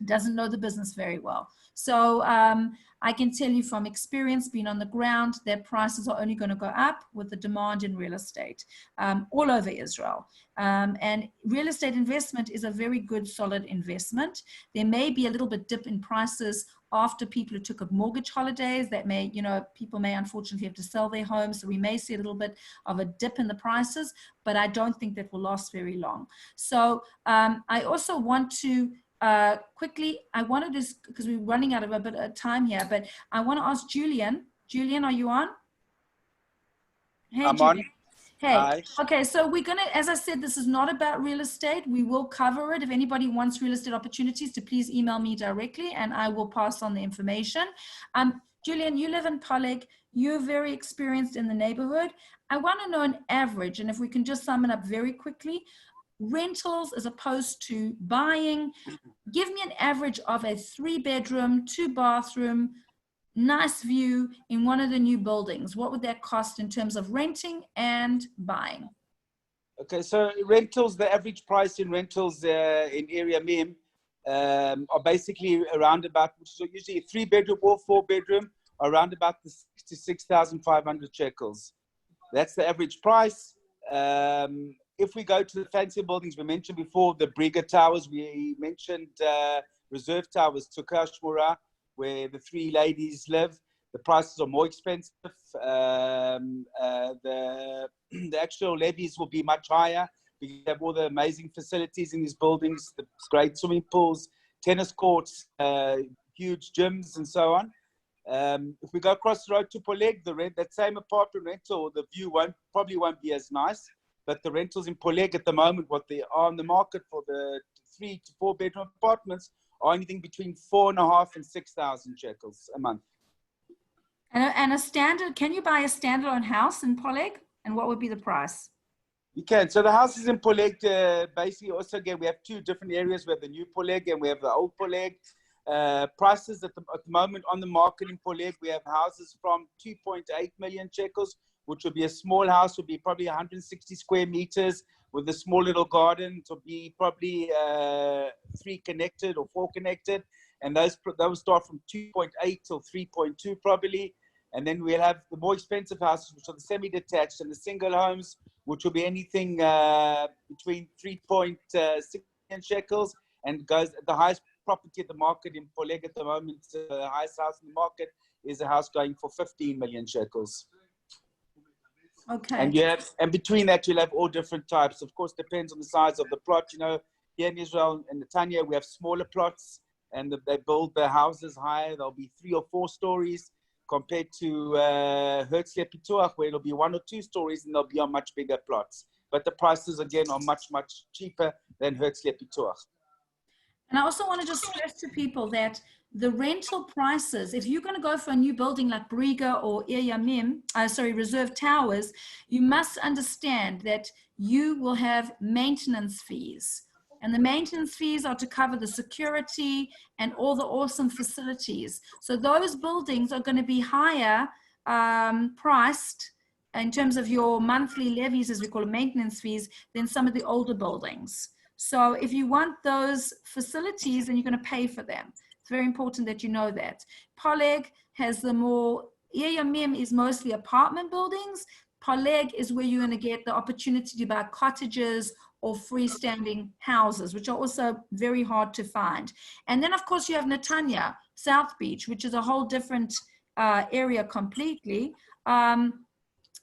doesn't know the business very well. So I can tell you from experience, being on the ground, that prices are only going to go up with the demand in real estate all over Israel. And real estate investment is a very good, solid investment. There may be a little bit dip in prices after people who took up mortgage holidays. That may, people may unfortunately have to sell their homes. So we may see a little bit of a dip in the prices, but I don't think that will last very long. So I also want to quickly, I wanted to, because we're running out of a bit of time here, but I want to ask Julian. Julian, are you on? Hey, I'm Julian. on. Hey. Hi. Okay, so we're going to, as I said, this is not about real estate. We will cover it. If anybody wants real estate opportunities, to please email me directly and I will pass on the information. Julian, you live in Poleg. You're very experienced in the neighborhood. I want to know an average, and if we can just sum it up very quickly, rentals as opposed to buying. Give me an average of a 3-bedroom, 2-bathroom, nice view in one of the new buildings. What would that cost in terms of renting and buying? Okay, so rentals, the average price in rentals in Ir Yamim are basically around about, which is usually a 3-bedroom or 4-bedroom, around about the 66,500 shekels. That's the average price. If we go to the fancy buildings, we mentioned before the Briga Towers, we mentioned Reserve Towers, Tukar Shmura, where the 3 ladies live. The prices are more expensive. The actual levies will be much higher. We have all the amazing facilities in these buildings, the great swimming pools, tennis courts, huge gyms, and so on. If we go across the road to Poleg, that same apartment rental, the view probably won't be as nice. But the rentals in Poleg at the moment, what they are on the market for the 3 to 4-bedroom apartments, are anything between 4,500 and 6,000 shekels a month. And a standard, can you buy a standalone house in Poleg? And what would be the price? You can. So the houses in Poleg, basically also, again, we have 2 different areas. We have the new Poleg and we have the old Poleg. Prices at the moment on the market in Poleg, we have houses from 2.8 million shekels, which would be a small house, would be probably 160 square meters with a small little garden. To be probably 3 connected or 4 connected. And those start from 2.8 till 3.2 probably. And then we'll have the more expensive houses, which are the semi-detached and the single homes, which will be anything between 3.6 million shekels, and goes the highest property at the market in Poleg at the moment. The highest house in the market is a house going for 15 million shekels. Okay. And between that, you'll have all different types. Of course, depends on the size of the plot. Here in Israel and Netanya, we have smaller plots, and they build their houses higher. There'll be 3 or 4 stories. compared to Herzliya Pituach, where it'll be 1 or 2 stories and they'll be on much bigger plots. But the prices, again, are much, much cheaper than Herzliya Pituach. And I also want to just stress to people that the rental prices, if you're going to go for a new building like Briga or Ir Yamim, Reserve Towers, you must understand that you will have maintenance fees. And the maintenance fees are to cover the security and all the awesome facilities. So those buildings are going to be higher priced in terms of your monthly levies, as we call it, maintenance fees, than some of the older buildings. So if you want those facilities, then you're going to pay for them. It's very important that you know that. Poleg has the more, Ir Yamim is mostly apartment buildings. Poleg is where you're going to get the opportunity to buy cottages or freestanding houses, which are also very hard to find. And then, of course, you have Netanya, South Beach, which is a whole different area completely.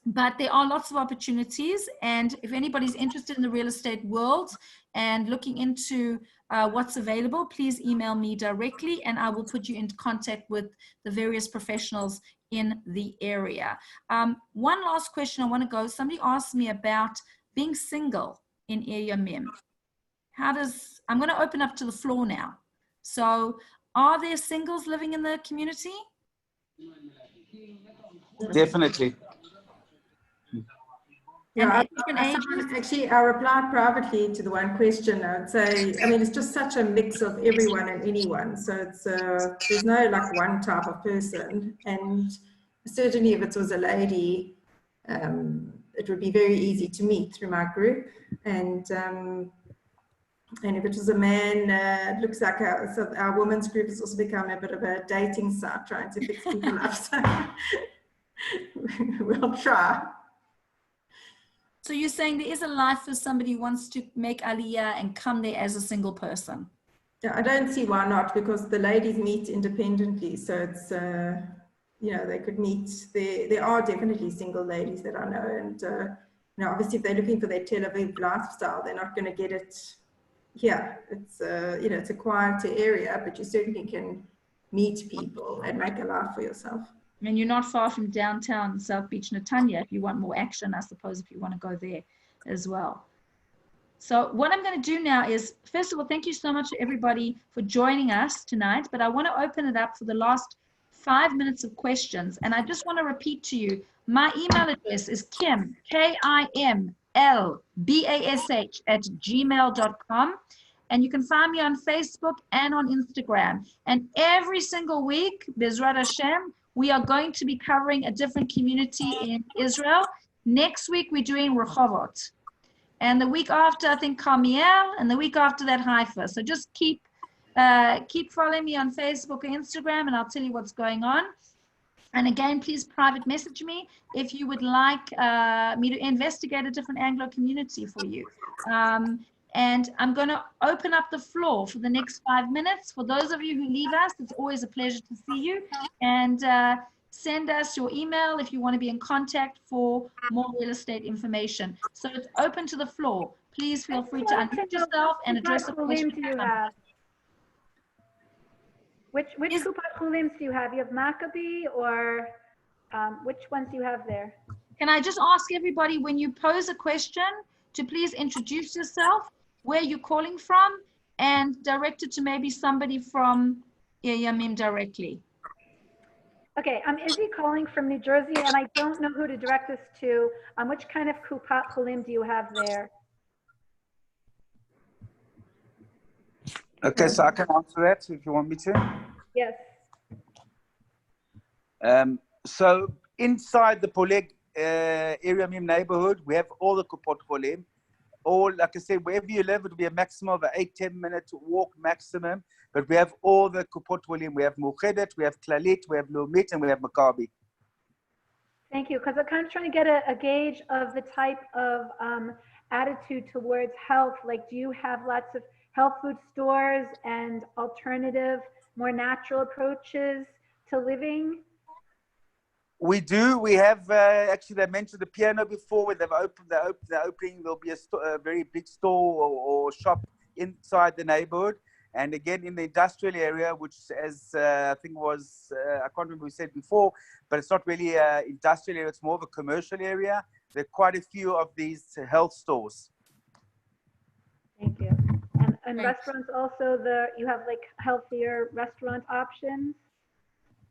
But there are lots of opportunities. And if anybody's interested in the real estate world and looking into what's available, please email me directly and I will put you in contact with the various professionals in the area. One last question I want to go. Somebody asked me about being single in Ir Yamim. I'm going to open up to the floor now. So are there singles living in the community? Definitely. Yeah, I replied privately to the one question. I would say, I mean, it's just such a mix of everyone and anyone. So it's there's no like one type of person. And certainly if it was a lady, it would be very easy to meet through my group. And if it was a man, it looks like our women's group has also become a bit of a dating site, trying to fix people up. So we'll try. So you're saying there is a life for somebody who wants to make aliyah and come there as a single person? Yeah, I don't see why not, because the ladies meet independently. So it's, you know, they could meet, there are definitely single ladies that I know. And, you know, obviously if they're looking for their Tel Aviv lifestyle, they're not going to get it here. It's, you know, it's a quieter area, but you certainly can meet people and make a life for yourself. I mean, you're not far from downtown South Beach, Netanya. If you want more action, I suppose, if you want to go there as well. So what I'm going to do now is, first of all, thank you so much to everybody for joining us tonight. But I want to open it up for the last 5 minutes of questions. And I just want to repeat to you, my email address is Kim, KIMLBASH @gmail.com. And you can find me on Facebook and on Instagram. And every single week, Bezrat Hashem, we are going to be covering a different community in Israel. Next week, we're doing Rehovot. And the week after, I think Carmiel, and the week after that, Haifa. So just keep following me on Facebook or Instagram, and I'll tell you what's going on. And again, please private message me if you would like me to investigate a different Anglo community for you. And I'm going to open up the floor for the next 5 minutes. For those of you who leave us, it's always a pleasure to see you. And send us your email if you want to be in contact for more real estate information. So it's open to the floor. Please feel free to unmute yourself and address the question. Do you have? Which Kupat Chulims do you have? You have Maccabee or which ones do you have there? Can I just ask everybody, when you pose a question, to please introduce yourself, where you're calling from, and direct it to maybe somebody from Ir Yamim directly. Okay, I'm Izzy calling from New Jersey, and I don't know who to direct this to. Which kind of Kupat Chulim do you have there? Okay, so I can answer that if you want me to. Yes. So inside the Poleg Ir Yamim neighborhood, we have all the Kupot Chulim. All, like I said, wherever you live, it'll be a maximum of an 8-10 minute walk maximum. But we have all the Kupot Chulim. We have Muchedet, we have Klalit, we have Leumit, and we have Maccabi. Thank you, because I'm kind of trying to get a gauge of the type of attitude towards health. Like, do you have lots of health food stores and alternative, more natural approaches to living? We do. We have actually. I mentioned the piano before. Where they're opening. There'll be a very big store or shop inside the neighborhood, And again, in the industrial area, which as I think was, I can't remember who said before, but it's not really an industrial area, it's more of a commercial area. There are quite a few of these health stores. Thank you. And restaurants also, you have like healthier restaurant options,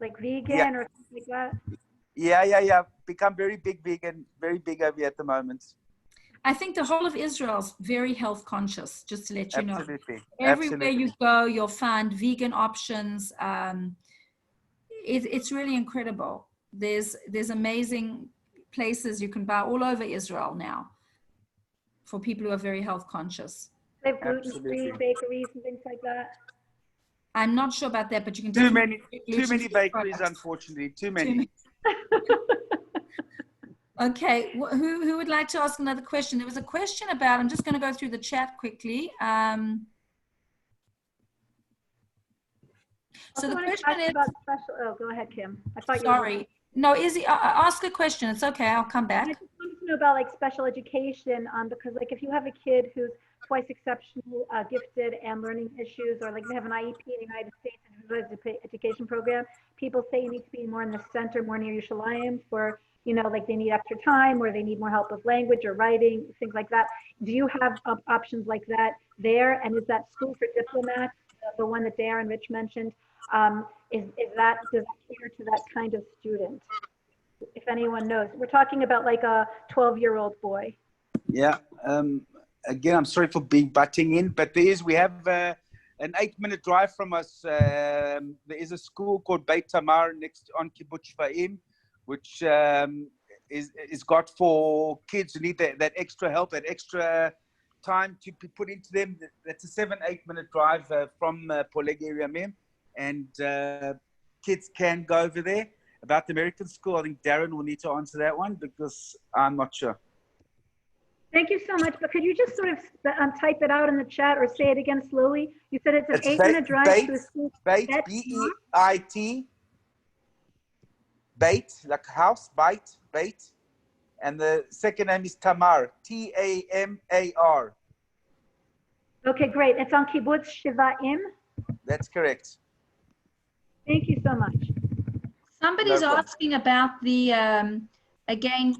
like vegan or something like that? Yeah. Become very big vegan, very big over here at the moment. I think the whole of Israel's very health conscious, just to let you know. Absolutely. Everywhere you go, you'll find vegan options. It's really incredible. There's amazing places you can buy all over Israel now for people who are very health conscious. They have gluten-free bakeries and things like that. I'm not sure about that, but you can too many bakeries, unfortunately. Too many. Okay, who would like to ask another question? There was a question about, I'm just going to go through the chat quickly. So the question is about special, oh, go ahead, Kim. I thought sorry. No, Izzy, ask a question. It's okay. I'll come back. I just wanted to know about like special education, because like if you have a kid who's twice exceptional, gifted, and learning issues, or like they have an IEP in the United States education program, people say you need to be more in the center, more near Yerushalayim for, like they need extra time or they need more help with language or writing, things like that. Do you have options like that there? And is that School for Diplomats, the one that Darren Rich mentioned, does that cater to that kind of student? If anyone knows, we're talking about like a 12-year-old boy. Yeah. Again, I'm sorry for butting in, but we have an 8-minute drive from us. There is a school called Beit Tamar next on Kibbutz Shfaim, which is got for kids who need that extra help, that extra time to be put into them. That's a 7-8 minute drive from Poleg Ir Yamim, and kids can go over there. About the American school, I think Darren will need to answer that one because I'm not sure. Thank you so much. But could you just sort of type it out in the chat or say it again slowly? You said it's an 8-minute drive to a school. Beit, B-E-I-T. Beit, like house, Beit. And the second name is Tamar, T-A-M-A-R. Okay, great. It's on Kibbutz Shvaim. That's correct. Thank you so much. Somebody's asking about the, again,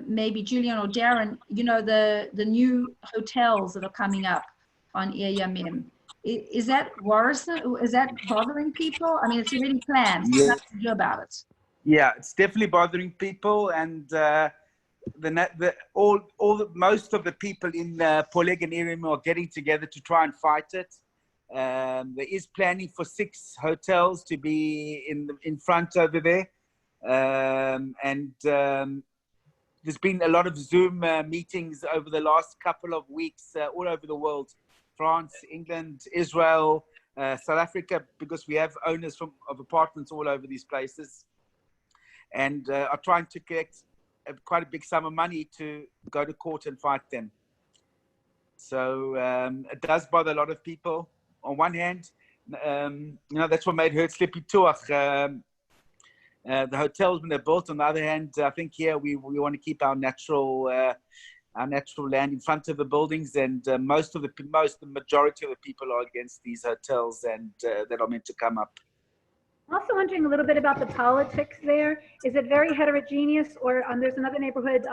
maybe Julian or Darren, the new hotels that are coming up on Ir Yamim. Is that worrisome? Is that bothering people? I mean, it's already planned. There's nothing to do about it. Yeah, it's definitely bothering people, and most of the people in Poleg and Ir Yamim are getting together to try and fight it. There is planning for 6 hotels to be in front over there, and there's been a lot of Zoom meetings over the last couple of weeks all over the world: France, England, Israel, South Africa, because we have owners of apartments all over these places, and are trying to collect quite a big sum of money to go to court and fight them. So it does bother a lot of people. On one hand, that's what made Hurt Slippy Tuach. The hotels when they're built. On the other hand, I think here we want to keep our natural land in front of the buildings, and the majority of the people are against these hotels and that are meant to come up. I'm also wondering a little bit about the politics there. Is it very heterogeneous, or there's another neighborhood,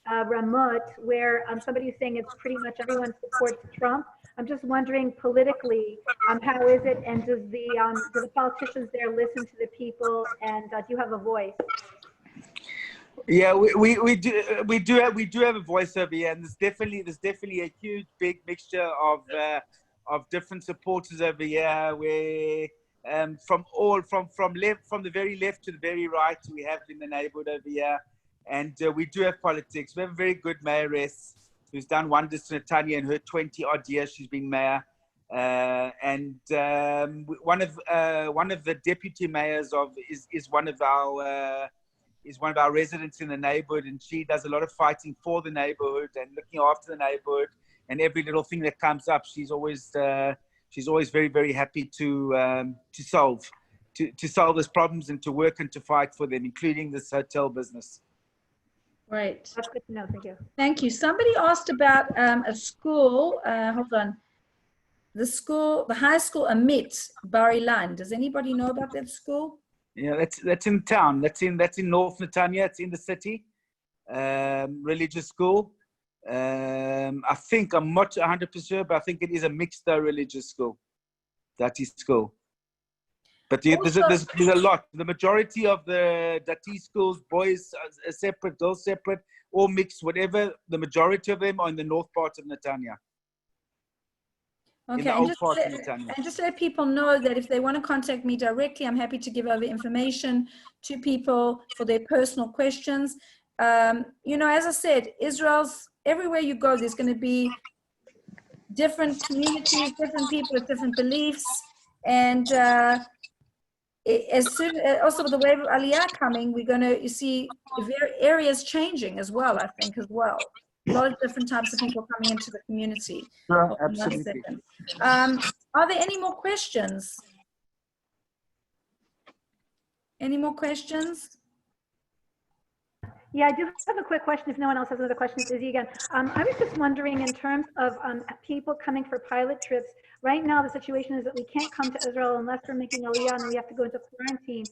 Ramut, where somebody is saying it's pretty much everyone supports Trump. I'm just wondering politically, how is it, and do the politicians there listen to the people, and do you have a voice? Yeah, we do have a voice over here, and there's definitely a huge big mixture of different supporters over here, where from the very left to the very right we have in the neighborhood over here, and we do have politics. We have a very good mayoress who's done wonders to Netanya in her 20-odd years she's been mayor, and one of the deputy mayors is one of our residents in the neighborhood, and she does a lot of fighting for the neighborhood and looking after the neighborhood, and every little thing that comes up she's always very, very happy to solve those problems and to work and to fight for them, including this hotel business. Right. That's good to know. Thank you. Thank you. Somebody asked about a school. Hold on. the school, the high school Amit Bar Ilan. Does anybody know about that school? Yeah, that's in town. That's in North Netanya. It's in the city. Religious school. I think, I'm not 100% sure, but I think it is a mixed religious school. Dati school. But there's a lot. The majority of the Dati schools, boys are separate, girls separate, all mixed, whatever. The majority of them are in the north part of Netanya. Okay, and just let people know that if they want to contact me directly, I'm happy to give over information to people for their personal questions. You know, as I said, Israel's, everywhere you go, there's going to be different communities, different people with different beliefs. And as soon, also with the wave of aliyah coming, we're going to, you see, areas changing as well, I think, as well. A lot of different types of people coming into the community. Sure, absolutely. Are there any more questions? Any more questions? Yeah, I do have a quick question. If no one else has another question, it's Izzy again. I was just wondering, in terms of people coming for pilot trips, right now the situation is that we can't come to Israel unless we're making aliyah and we have to go into quarantine.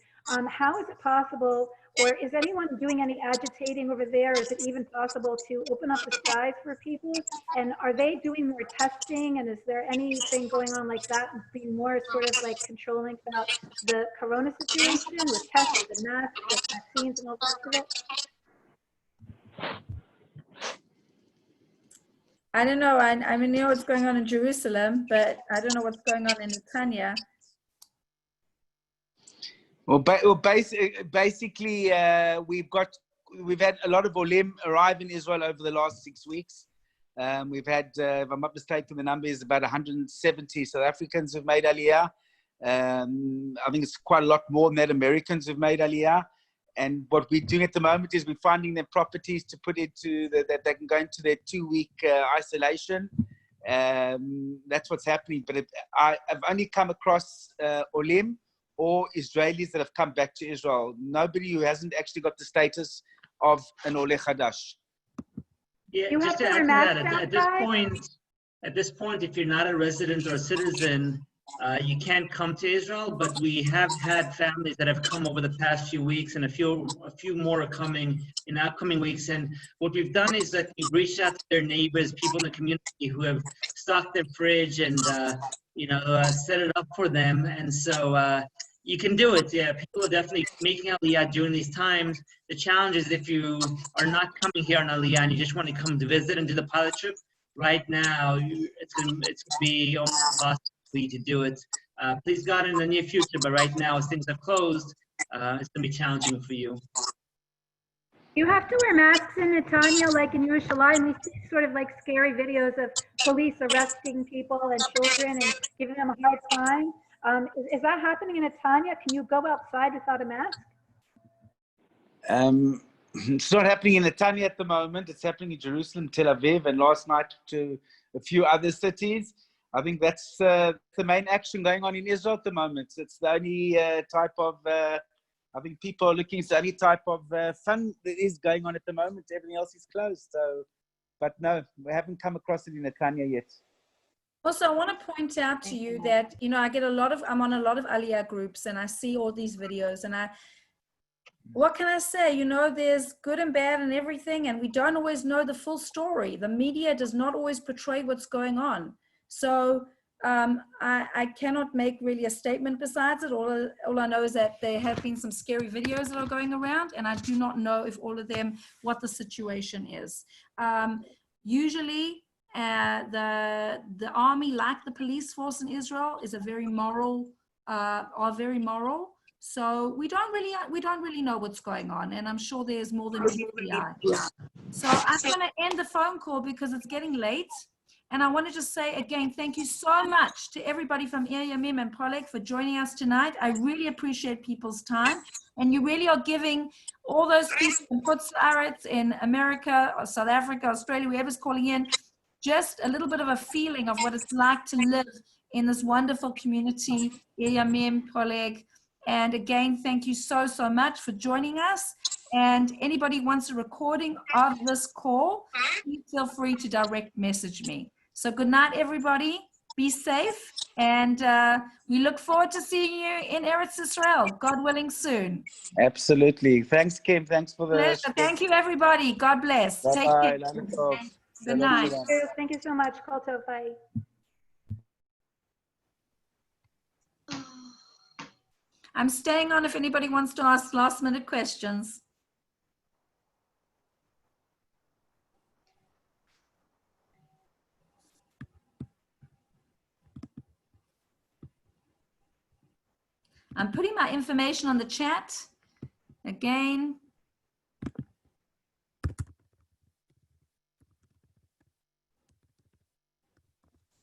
How is it possible, or is anyone doing any agitating over there? Is it even possible to open up the skies for people? And are they doing more testing? And is there anything going on like that, being more sort of like controlling about the corona situation with tests and masks and vaccines and all the rest of it? I don't know. I know what's going on in Jerusalem, but I don't know what's going on in Netanya. Well, basically, we've had a lot of Olim arrive in Israel over the last 6 weeks. We've had, if I'm not mistaken, the number is about 170 South Africans who've made aliyah. I think it's quite a lot more than that Americans who've made aliyah. And what we're doing at the moment is we're finding them properties to put into that they can go into their 2-week isolation. That's what's happening. But I've only come across Olim or Israelis that have come back to Israel. Nobody who hasn't actually got the status of an Ole Chadash. Yeah, just to add to that, at this point, if you're not a resident or a citizen, you can't come to Israel, but we have had families that have come over the past few weeks, and a few more are coming in upcoming weeks. And what we've done is that we've reached out to their neighbors, people in the community who have stocked their fridge and set it up for them. And so you can do it. Yeah, people are definitely making aliyah during these times. The challenge is if you are not coming here on aliyah and you just want to come to visit and do the pilot trip, right now it's going to be almost impossible to do it. Please God in the near future, but right now as things are closed, it's going to be challenging for you. You have to wear masks in Netanya, like in Yerushalayim. We see sort of like scary videos of police arresting people and children and giving them a hard time. Is that happening in Netanya? Can you go outside without a mask? It's not happening in Netanya at the moment. It's happening in Jerusalem, Tel Aviv, and last night to a few other cities. I think that's the main action going on in Israel at the moment. It's the only type of, I think people are looking, it's the only type of fun that is going on at the moment. Everything else is closed. So, but no, we haven't come across it in Netanya yet. Also, I want to point out to you that, you know, I'm on a lot of aliyah groups and I see all these videos and what can I say? You know, there's good and bad and everything, and we don't always know the full story. The media does not always portray what's going on. So I cannot make really a statement besides it. All I know is that there have been some scary videos that are going around, and I do not know if all of them, what the situation is. Usually the army, like the police force in Israel, is are very moral. So we don't really know what's going on, and I'm sure there's more than meets the eye. So I'm going to end the phone call because it's getting late. And I want to just say again, thank you so much to everybody from Ir Yamim and Poleg for joining us tonight. I really appreciate people's time. And you really are giving all those people in Putzlaretz in America, or South Africa, Australia, whoever's calling in, just a little bit of a feeling of what it's like to live in this wonderful community, Ir Yamim, Poleg. And again, thank you so much for joining us. And anybody wants a recording of this call, please feel free to direct message me. So good night, everybody. be safe, and we look forward to seeing you in Eretz Israel, God willing, soon. Absolutely. Thanks, Kim. Thanks for the... Pleasure. Thank you, everybody. God bless. Take care. Good night. Thank you so much. Kol tov. Bye. I'm staying on if anybody wants to ask last-minute questions. I'm putting my information on the chat again.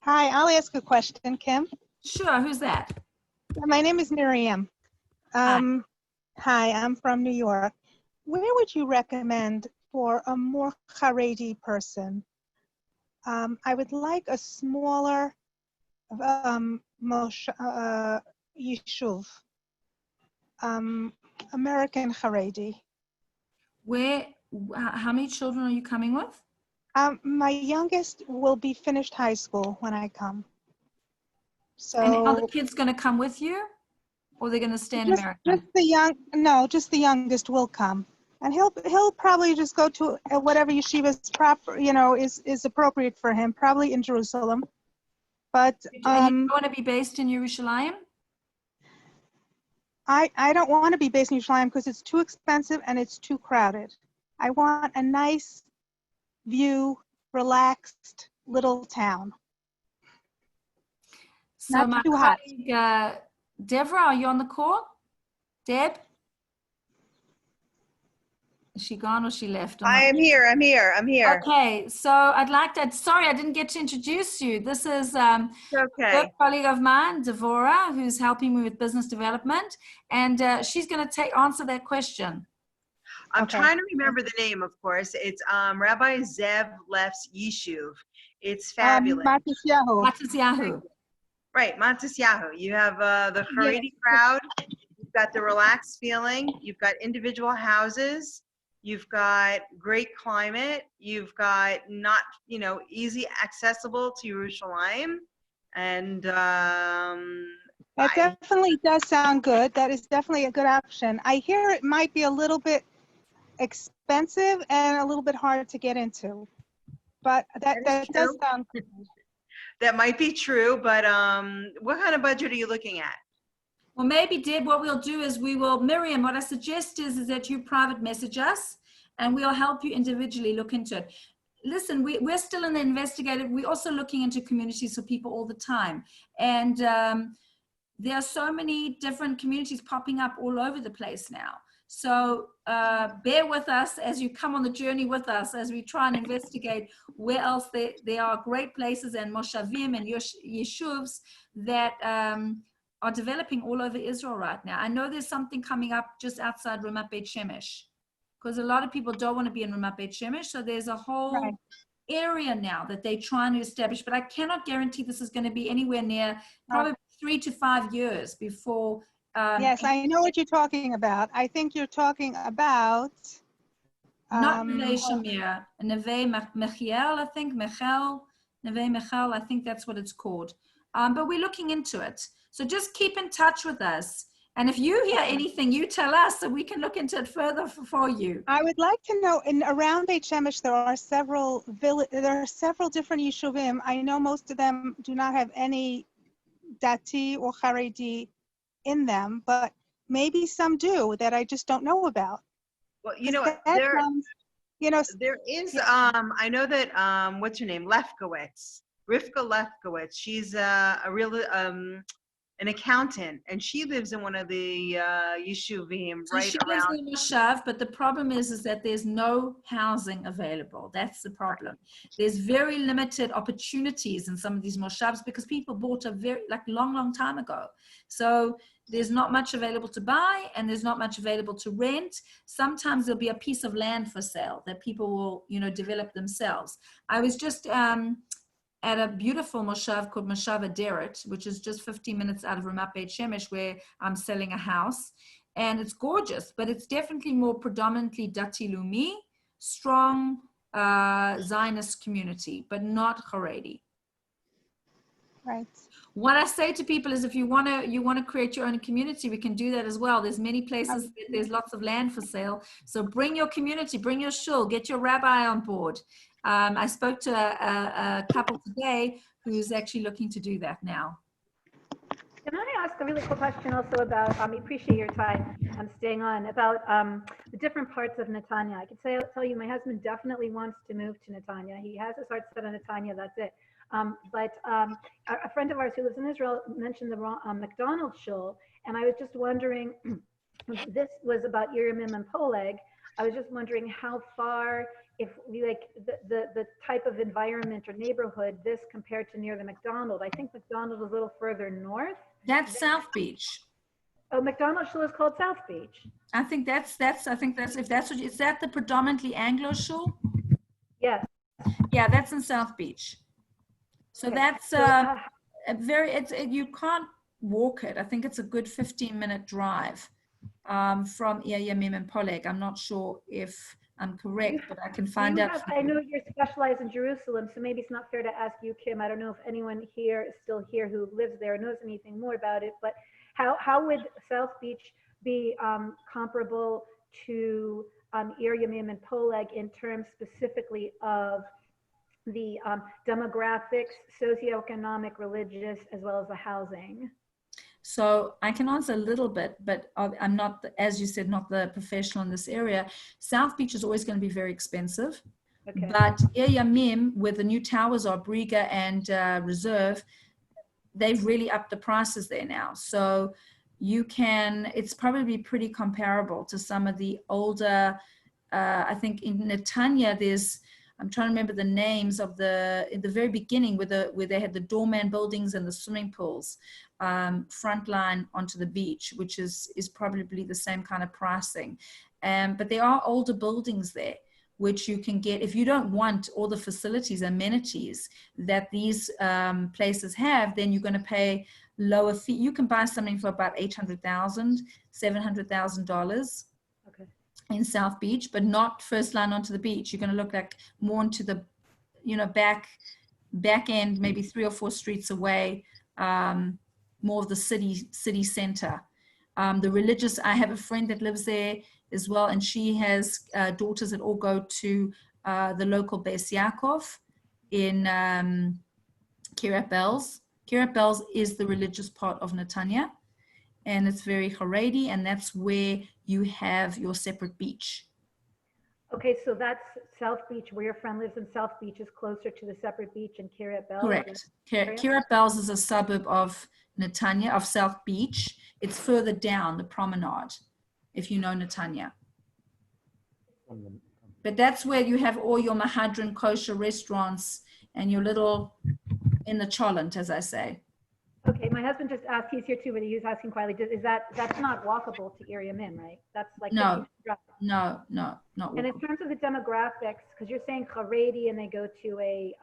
Hi, I'll ask a question, Kim. Sure, who's that? My name is Miriam. Hi, I'm from New York. Where would you recommend for a more Haredi person? I would like a smaller yishuv, American Haredi. How many children are you coming with? My youngest will be finished high school when I come. So, and are the kids going to come with you, or they're going to stay in America? Just the youngest will come, and he'll probably just go to whatever yeshiva is proper, is appropriate for him, probably in Jerusalem. But and you want to be based in Yerushalayim? I don't want to be based in Yerushalayim because it's too expensive and it's too crowded. I want a nice view, relaxed little town. So my colleague, Deborah, are you on the call? Deb? Is she gone or she left? I am here. I'm here. Okay, so I'd like to, sorry, I didn't get to introduce you. This is a good colleague of mine, Devorah, who's helping me with business development, and she's going to answer that question. I'm trying to remember the name, of course. It's Rabbi Zev Leff's Yishuv. It's fabulous. Matisyahu. Right, Matisyahu. You have the Haredi crowd. You've got the relaxed feeling. You've got individual houses. You've got great climate. You've got not, easy accessible to Yerushalayim. And that definitely does sound good. That is definitely a good option. I hear it might be a little bit expensive and a little bit hard to get into, but that does sound good. That might be true, but what kind of budget are you looking at? Well, maybe, Deb, what we'll do is Miriam, what I suggest is that you private message us and we'll help you individually look into it. Listen, we're still in the investigative. We're also looking into communities for people all the time. And there are so many different communities popping up all over the place now. So bear with us as you come on the journey with us as we try and investigate where else there are great places and moshavim and yeshuvs that are developing all over Israel right now. I know there's something coming up just outside Ramat Beit Shemesh because a lot of people don't want to be in Ramat Beit Shemesh. So there's a whole area now that they're trying to establish, but I cannot guarantee this is going to be anywhere near probably 3 to 5 years before. Yes, I know what you're talking about. I think you're talking about not Neve Shamir, Neve Mechiel, I think Neve Mechiel, I think that's what it's called. But we're looking into it. So just keep in touch with us. And if you hear anything, you tell us so we can look into it further for you. I would like to know, around Beit Shemesh, there are several different yeshuvim. I know most of them do not have any dati or haredi in them, but maybe some do that I just don't know about. Well, there is, I know that, what's her name? Rivka Lefkowitz. She's a real, an accountant, and she lives in one of the yeshuvim right she around. lives in Moshav, but the problem is that there's no housing available. That's the problem. There's very limited opportunities in some of these Moshavs because people bought long time ago. So there's not much available to buy and there's not much available to rent. Sometimes there'll be a piece of land for sale that people will, develop themselves. I was just at a beautiful moshav called Moshav Aderet, which is just 15 minutes out of Ramat Beit Shemesh, where I'm selling a house. And it's gorgeous, but it's definitely more predominantly Dati Lumi, strong Zionist community, but not Haredi. Right. What I say to people is, if you want to create your own community, we can do that as well. There's many places, there's lots of land for sale. So bring your community, bring your shul, get your rabbi on board. I spoke to a couple today who's actually looking to do that now. Can I ask a really cool question also about, I appreciate your time, staying on, about the different parts of Netanya. I could tell you my husband definitely wants to move to Netanya. He has his heart set on Netanya, that's it. But a friend of ours who lives in Israel mentioned the McDonald's shul, and I was just wondering, this was about Ir Yamim and Poleg. I was just wondering how far, if we like the type of environment or neighborhood this compared to near the McDonald's. I think McDonald's is a little further north. That's South Beach. Oh, McDonald's shul is called South Beach. I think that's if that's what, is that the predominantly Anglo shul? Yes. Yeah, that's in South Beach. So Okay. that's So, you can't walk it. I think it's a good 15-minute drive from Ir Yamim and Poleg. I'm not sure if I'm correct, but I can find out. I know you're specialized in Jerusalem, so maybe it's not fair to ask you, Kim. I don't know if anyone here is still here who lives there knows anything more about it, but how would South Beach be comparable to Ir Yamim and Poleg in terms specifically of the demographics, socioeconomic, religious, as well as the housing? So I can answer a little bit, but I'm not, as you said, not the professional in this area. South Beach is always going to be very expensive. Okay. But Ir Yamim, where the new towers are, Briga and Reserve, they've really upped the prices there now. So you can, it's probably pretty comparable to some of the older, I think in Netanya, there's, I'm trying to remember the names of in the very beginning where they had the doorman buildings and the swimming pools, front line onto the beach, which is probably the same kind of pricing. But there are older buildings there, which you can get if you don't want all the facilities, amenities that these places have, then you're going to pay lower fee. You can buy something for about $800,000, $700,000. Okay. In South Beach, but not first line onto the beach. You're going to look like more into the, back end, maybe 3 or 4 streets away, more of the city center. The religious, I have a friend that lives there as well, and she has daughters that all go to the local Beis Yaakov in Kiryat Belz. Kiryat Belz is the religious part of Netanya, and it's very Haredi, and that's where you have your separate beach. Okay, so that's South Beach, where your friend lives in South Beach is closer to the separate beach in Kiryat Belz? Correct. Kiryat Belz is a suburb of Netanya, of South Beach. It's further down the promenade, if you know Netanya. But that's where you have all your Mahadran kosher restaurants and your little, in the cholent, as I say. Okay, my husband just asked, he's here too, but he was asking quietly, that's not walkable to Ir Yamim, right? That's like no, not walkable. And in terms of the demographics, because you're saying Haredi and they go to a,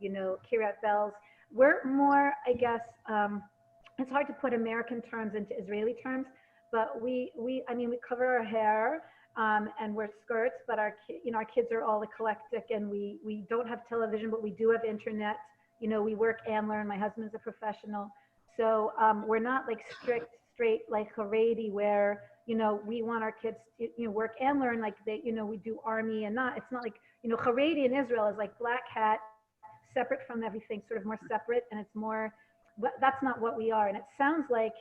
Kiryat Belz, we're more, I guess, it's hard to put American terms into Israeli terms, but we cover our hair and wear skirts, but our kids are all eclectic, and we don't have television, but we do have internet. We work and learn. My husband's a professional. So we're not like straight like Haredi where, we want our kids to work and learn like they, we do army and not, it's not like, Haredi in Israel is like black hat, separate from everything, sort of more separate. And it's more, that's not what we are. And it sounds like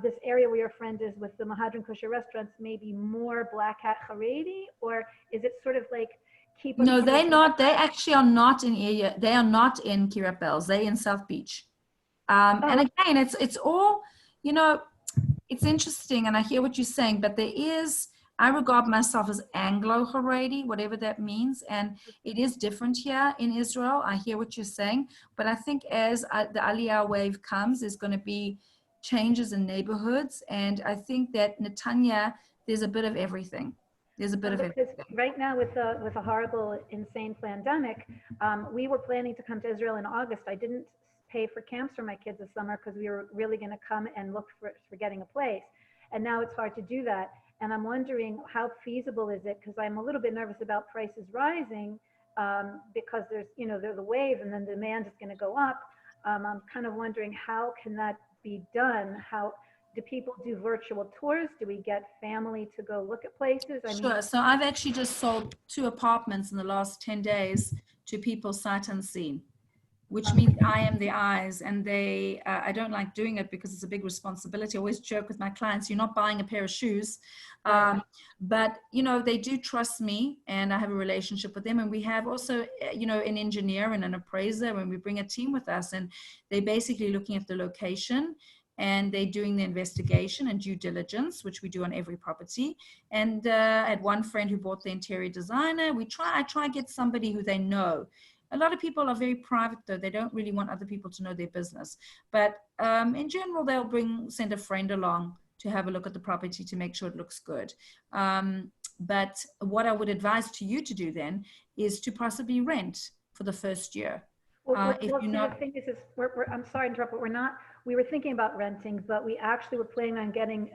this area where your friend is with the Mahadran kosher restaurants, maybe more black hat Haredi, or is it sort of like, no, they're not. They actually are not in area. They are not in Kiryat Belz. They're in South Beach. And again, it's all, it's interesting, and I hear what you're saying, but I regard myself as Anglo-Haredi, whatever that means, and it is different here in Israel. I hear what you're saying, but I think as the aliyah wave comes, there's going to be changes in neighborhoods, and I think that Netanya, there's a bit of everything. There's a bit of everything. Right now with a horrible, insane pandemic, we were planning to come to Israel in August. I didn't pay for camps for my kids this summer because we were really going to come and look for getting a place. And now it's hard to do that. And I'm wondering how feasible is it, because I'm a little bit nervous about prices rising because there's the wave and then demand is going to go up. I'm kind of wondering, how can that be done? How do people do virtual tours? Do we get family to go look at places? I mean, Sure. So I've actually just sold 2 apartments in the last 10 days to people sight unseen, which means I am the eyes, and they, I don't like doing it because it's a big responsibility. I always joke with my clients, you're not buying a pair of shoes. But, you know, they do trust me, and I have a relationship with them. And we have also, you know, an engineer and an appraiser when we bring a team with us, and they're basically looking at the location, and they're doing the investigation and due diligence, which we do on every property. And I had one friend who bought the interior designer. I try to get somebody who they know. A lot of people are very private, though. They don't really want other people to know their business. But in general, they'll send a friend along to have a look at the property to make sure it looks good. But what I would advise to you to do then is to possibly rent for the first year. The thing is I'm sorry to interrupt, but we were thinking about renting, but we actually were planning on getting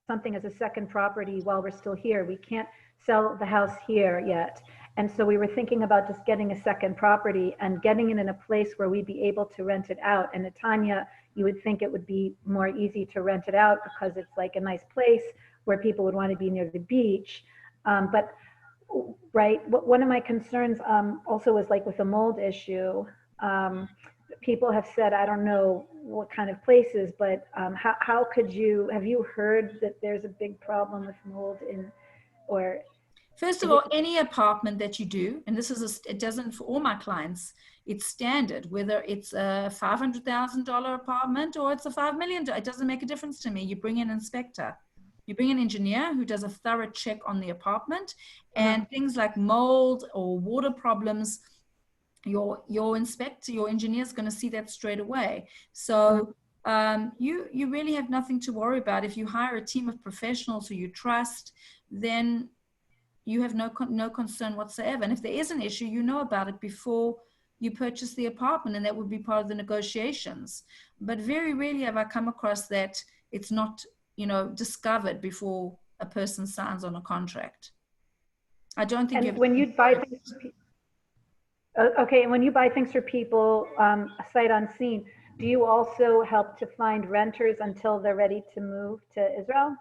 something as a second property while we're still here. We can't sell the house here yet. And so we were thinking about just getting a second property and getting it in a place where we'd be able to rent it out. And Tanya, you would think it would be more easy to rent it out because it's like a nice place where people would want to be near the beach. Right, one of my concerns also was like with the mold issue. People have said, I don't know what kind of places, but how could you, have you heard that there's a big problem with mold First of all, any apartment that you do, and this is it doesn't for all my clients, it's standard, whether it's a $500,000 apartment or it's a $5 million, it doesn't make a difference to me. You bring in an inspector. You bring an engineer who does a thorough check on the apartment, and things like mold or water problems, your inspector, your engineer is going to see that straight away. So you really have nothing to worry about. If you hire a team of professionals who you trust, then you have no concern whatsoever. And if there is an issue, you know about it before you purchase the apartment, and that would be part of the negotiations. But very rarely have I come across that it's not, you know, discovered before a person signs on a contract. I don't think. And when you buy things, and when you buy things for people sight unseen, do you also help to find renters until they're ready to move to Israel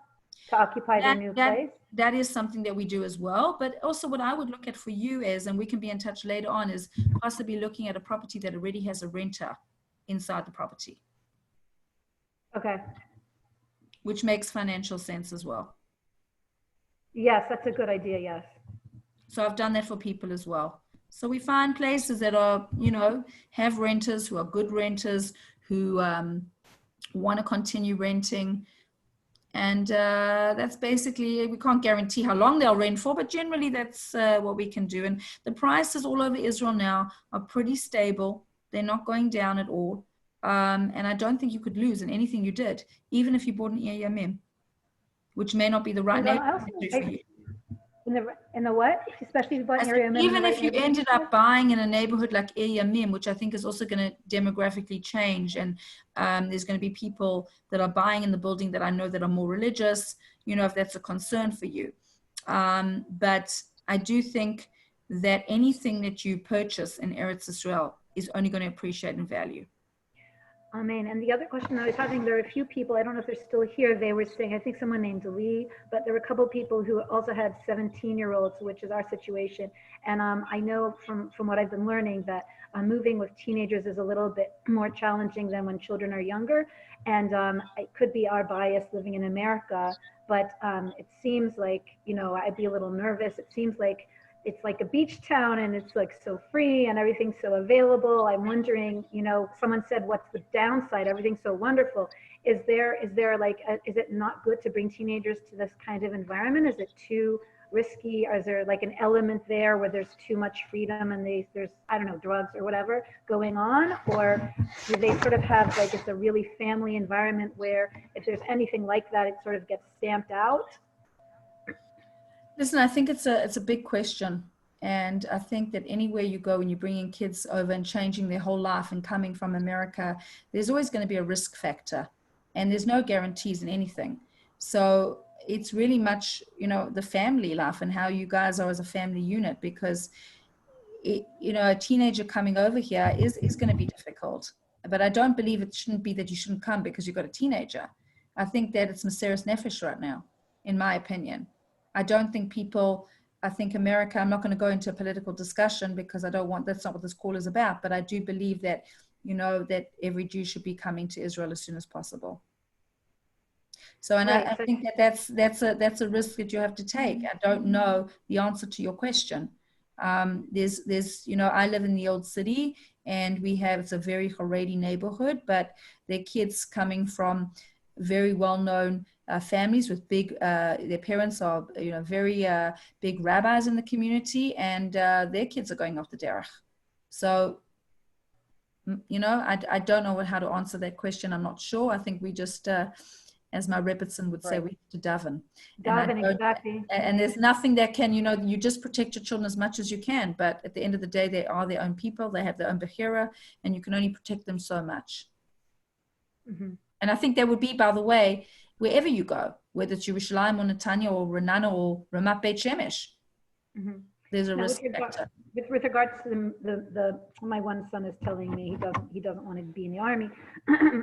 to occupy their new place? That is something that we do as well. But also what I would look at for you is, and we can be in touch later on, is possibly looking at a property that already has a renter inside the property. Okay. Which makes financial sense as well. Yes, that's a good idea, yes. So I've done that for people as well. So we find places that are, you know, have renters who are good renters who want to continue renting. And that's basically, we can't guarantee how long they'll rent for, but generally that's what we can do. And the prices all over Israel now are pretty stable. They're not going down at all. And I don't think you could lose in anything you did, even if you bought an Ir Yamim, which may not be the right neighborhood for you. In the what? Especially if you bought an Ir Yamim. Even if you ended up buying in a neighborhood like Ir Yamim, which I think is also going to demographically change, and there's going to be people that are buying in the building that I know that are more religious, you know, if that's a concern for you. But I do think that anything that you purchase in Eretz Israel is only going to appreciate in value. Amen. And the other question I was having, there are a few people, I don't know if they're still here, they were saying, I think someone named Ellie, but there were a couple of people who also had 17-year-olds, which is our situation. And I know from what I've been learning that moving with teenagers is a little bit more challenging than when children are younger. And it could be our bias living in America, but it seems like, you know, I'd be a little nervous. It seems like it's like a beach town and it's like so free and everything's so available. I'm wondering, you know, someone said, what's the downside? Everything's so wonderful. Is there like, is it not good to bring teenagers to this kind of environment? Is it too risky? Or is there like an element there where there's too much freedom and there's, I don't know, drugs or whatever going on? Or do they sort of have like, it's a really family environment where if there's anything like that, it sort of gets stamped out? Listen, I think it's a big question. And I think that anywhere you go and you're bringing kids over and changing their whole life and coming from America, there's always going to be a risk factor. And there's no guarantees in anything. So it's really much, you know, the family life and how you guys are as a family unit, because, you know, a teenager coming over here is going to be difficult. But I don't believe it shouldn't be that you shouldn't come because you've got a teenager. I think that it's Maseres Nefesh right now, in my opinion. I don't think people, I think America, I'm not going to go into a political discussion because I don't want, that's not what this call is about, but I do believe that, you know, that every Jew should be coming to Israel as soon as possible. So, and Right. I think that that's a risk that you have to take. I don't know the answer to your question. There's, you know, I live in the old city and we have, it's a very Haredi neighborhood, but there are kids coming from very well-known families with big, their parents are, you know, very big rabbis in the community, and their kids are going off the derech. So, you know, I don't know how to answer that question. I'm not sure. I think we just, as my Rebbitzin would say, we have to daven. Daven, exactly. And there's nothing that can, you know, you just protect your children as much as you can. But at the end of the day, they are their own people. They have their own bechira, and you can only protect them so much. Mm-hmm. And I think that would be, by the way, wherever you go, whether it's Yerushalayim or Netanya or Renana or Ramat Beit Shemesh, Mm-hmm. there's a Now, risk factor. With regards to the my one son is telling me he doesn't want to be in the army.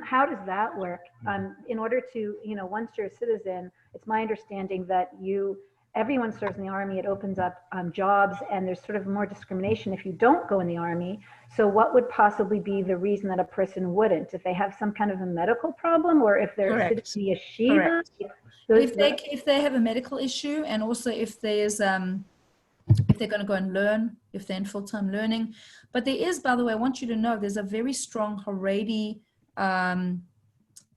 How does that work? In order to, you know, once you're a citizen, it's my understanding that everyone serves in the army. It opens up jobs, and there's sort of more discrimination if you don't go in the army. So what would possibly be the reason that a person wouldn't? If they have some kind of a medical problem, or if they're Correct. sitting in the yeshiva? Correct. If they have a medical issue, and also if there's if they're going to go and learn, if they're in full-time learning. But there is, by the way, I want you to know, there's a very strong Haredi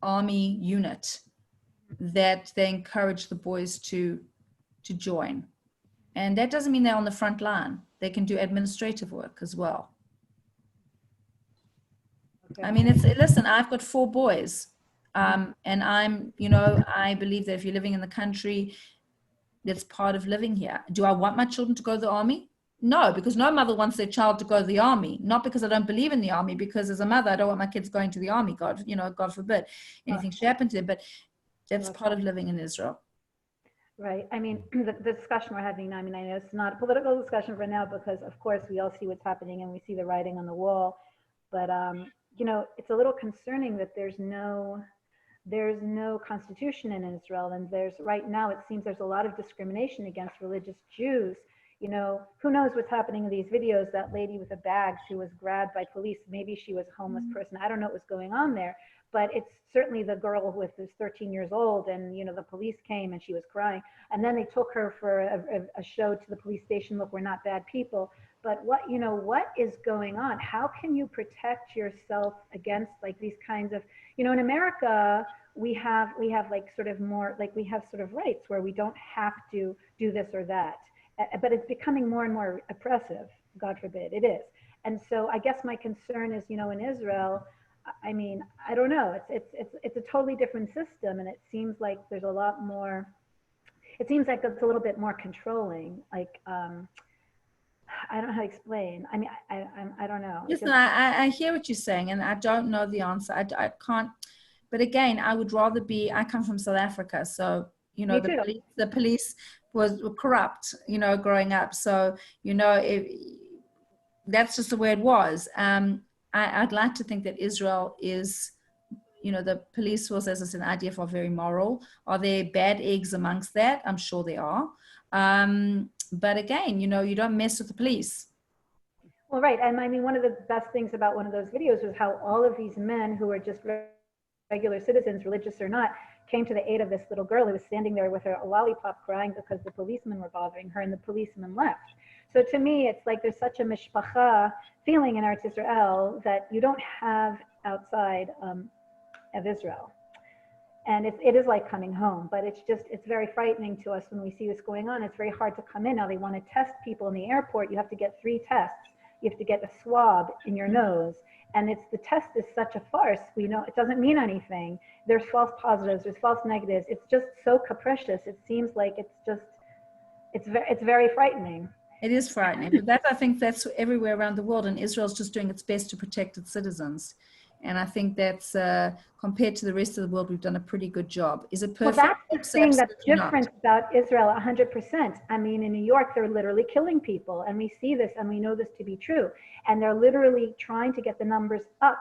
army unit that they encourage the boys to join. And that doesn't mean they're on the front line. They can do administrative work as well. Okay. I mean, listen, I've got 4 boys. And I'm, you know, I believe that if you're living in the country, that's part of living here. Do I want my children to go to the army? No, because no mother wants their child to go to the army. Not because I don't believe in the army, because as a mother, I don't want my kids going to the army. God, you know, God forbid anything should happen to them. But that's part of living in Israel. Right. I mean, the discussion we're having now, I mean, I know it's not a political discussion for now because, of course, we all see what's happening and we see the writing on the wall. But, you know, it's a little concerning that there's no constitution in Israel, and right now it seems there's a lot of discrimination against religious Jews. You know, who knows what's happening in these videos? That lady with the bags who was grabbed by police, maybe she was a homeless person. I don't know what was going on there, but it's certainly the girl who was 13 years old, and you know, the police came and she was crying, and then they took her for a show to the police station. Look, we're not bad people. But what is going on? How can you protect yourself against like these kinds of, you know, in America, we have like sort of more, like we have sort of rights where we don't have to do this or that, but it's becoming more and more oppressive, God forbid it is. And so I guess my concern is, you know, in Israel, I mean, I don't know, it's a totally different system, and it seems like there's a lot more, it seems like it's a little bit more controlling, like, I don't know how to explain. I mean, I don't know. Listen, I hear what you're saying, and I don't know the answer. I can't. But again, I would rather be. I come from South Africa, so you know the police were corrupt. You know, growing up, so you know that's just the way it was. I'd like to think that Israel is, you know, the police force, as I said, IDF are very moral. Are there bad eggs amongst that? I'm sure there are. But again, you know, you don't mess with the police. Well, right. And I mean, one of the best things about one of those videos was how all of these men who were just regular citizens, religious or not, came to the aid of this little girl who was standing there with her lollipop crying because the policemen were bothering her, and the policemen left. So to me, it's like there's such a mishpacha feeling in Eretz Israel that you don't have outside of Israel. And it is like coming home, but it's very frightening to us when we see what's going on. It's very hard to come in. Now they want to test people in the airport. You have to get 3 tests. You have to get a swab in your nose. And the test is such a farce. We know it doesn't mean anything. There's false positives, there's false negatives. It's just so capricious. It seems like it's very frightening. It is frightening, but I think that's everywhere around the world, and Israel's just doing its best to protect its citizens. And I think that's, compared to the rest of the world, we've done a pretty good job. Is it perfect? Well, that's the thing that's different about Israel, 100%. I mean, in New York, they're literally killing people. And we see this, and we know this to be true. And they're literally trying to get the numbers up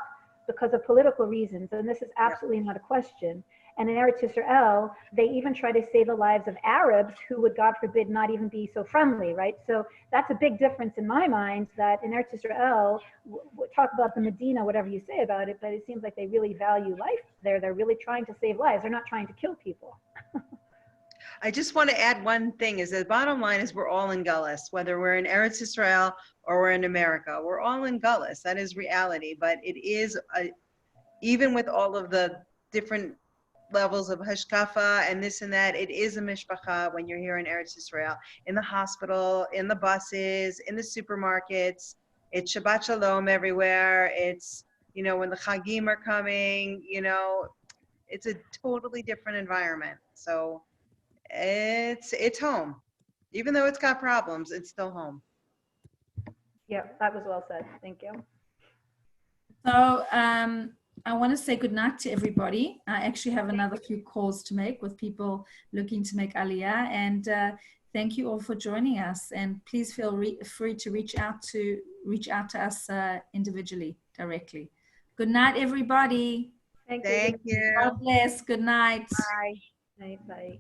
because of political reasons, and this is absolutely not a question. And in Eretz Yisrael, they even try to save the lives of Arabs who would, God forbid, not even be so friendly, right? So that's a big difference in my mind, that in Eretz Yisrael, talk about the Medina, whatever you say about it, but it seems like they really value life there. They're really trying to save lives. They're not trying to kill people. I just want to add one thing, is the bottom line is we're all in Gullus, whether we're in Eretz Yisrael or we're in America. We're all in Gullus. That is reality. But it is, even with all of the different levels of hashkafa and this and that, it is a mishpacha when you're here in Eretz Yisrael, in the hospital, in the buses, in the supermarkets. It's Shabbat Shalom everywhere. It's, you know, when the Chagim are coming, you know, it's a totally different environment. So it's home. Even though it's got problems, it's still home. Yeah, that was well said. Thank you. So I want to say good night to everybody. I actually have another few calls to make with people looking to make aliyah, and thank you all for joining us. And please feel free to reach out to us individually, directly. Good night, everybody. Thank you. God bless. Good night. Bye. Bye. Bye.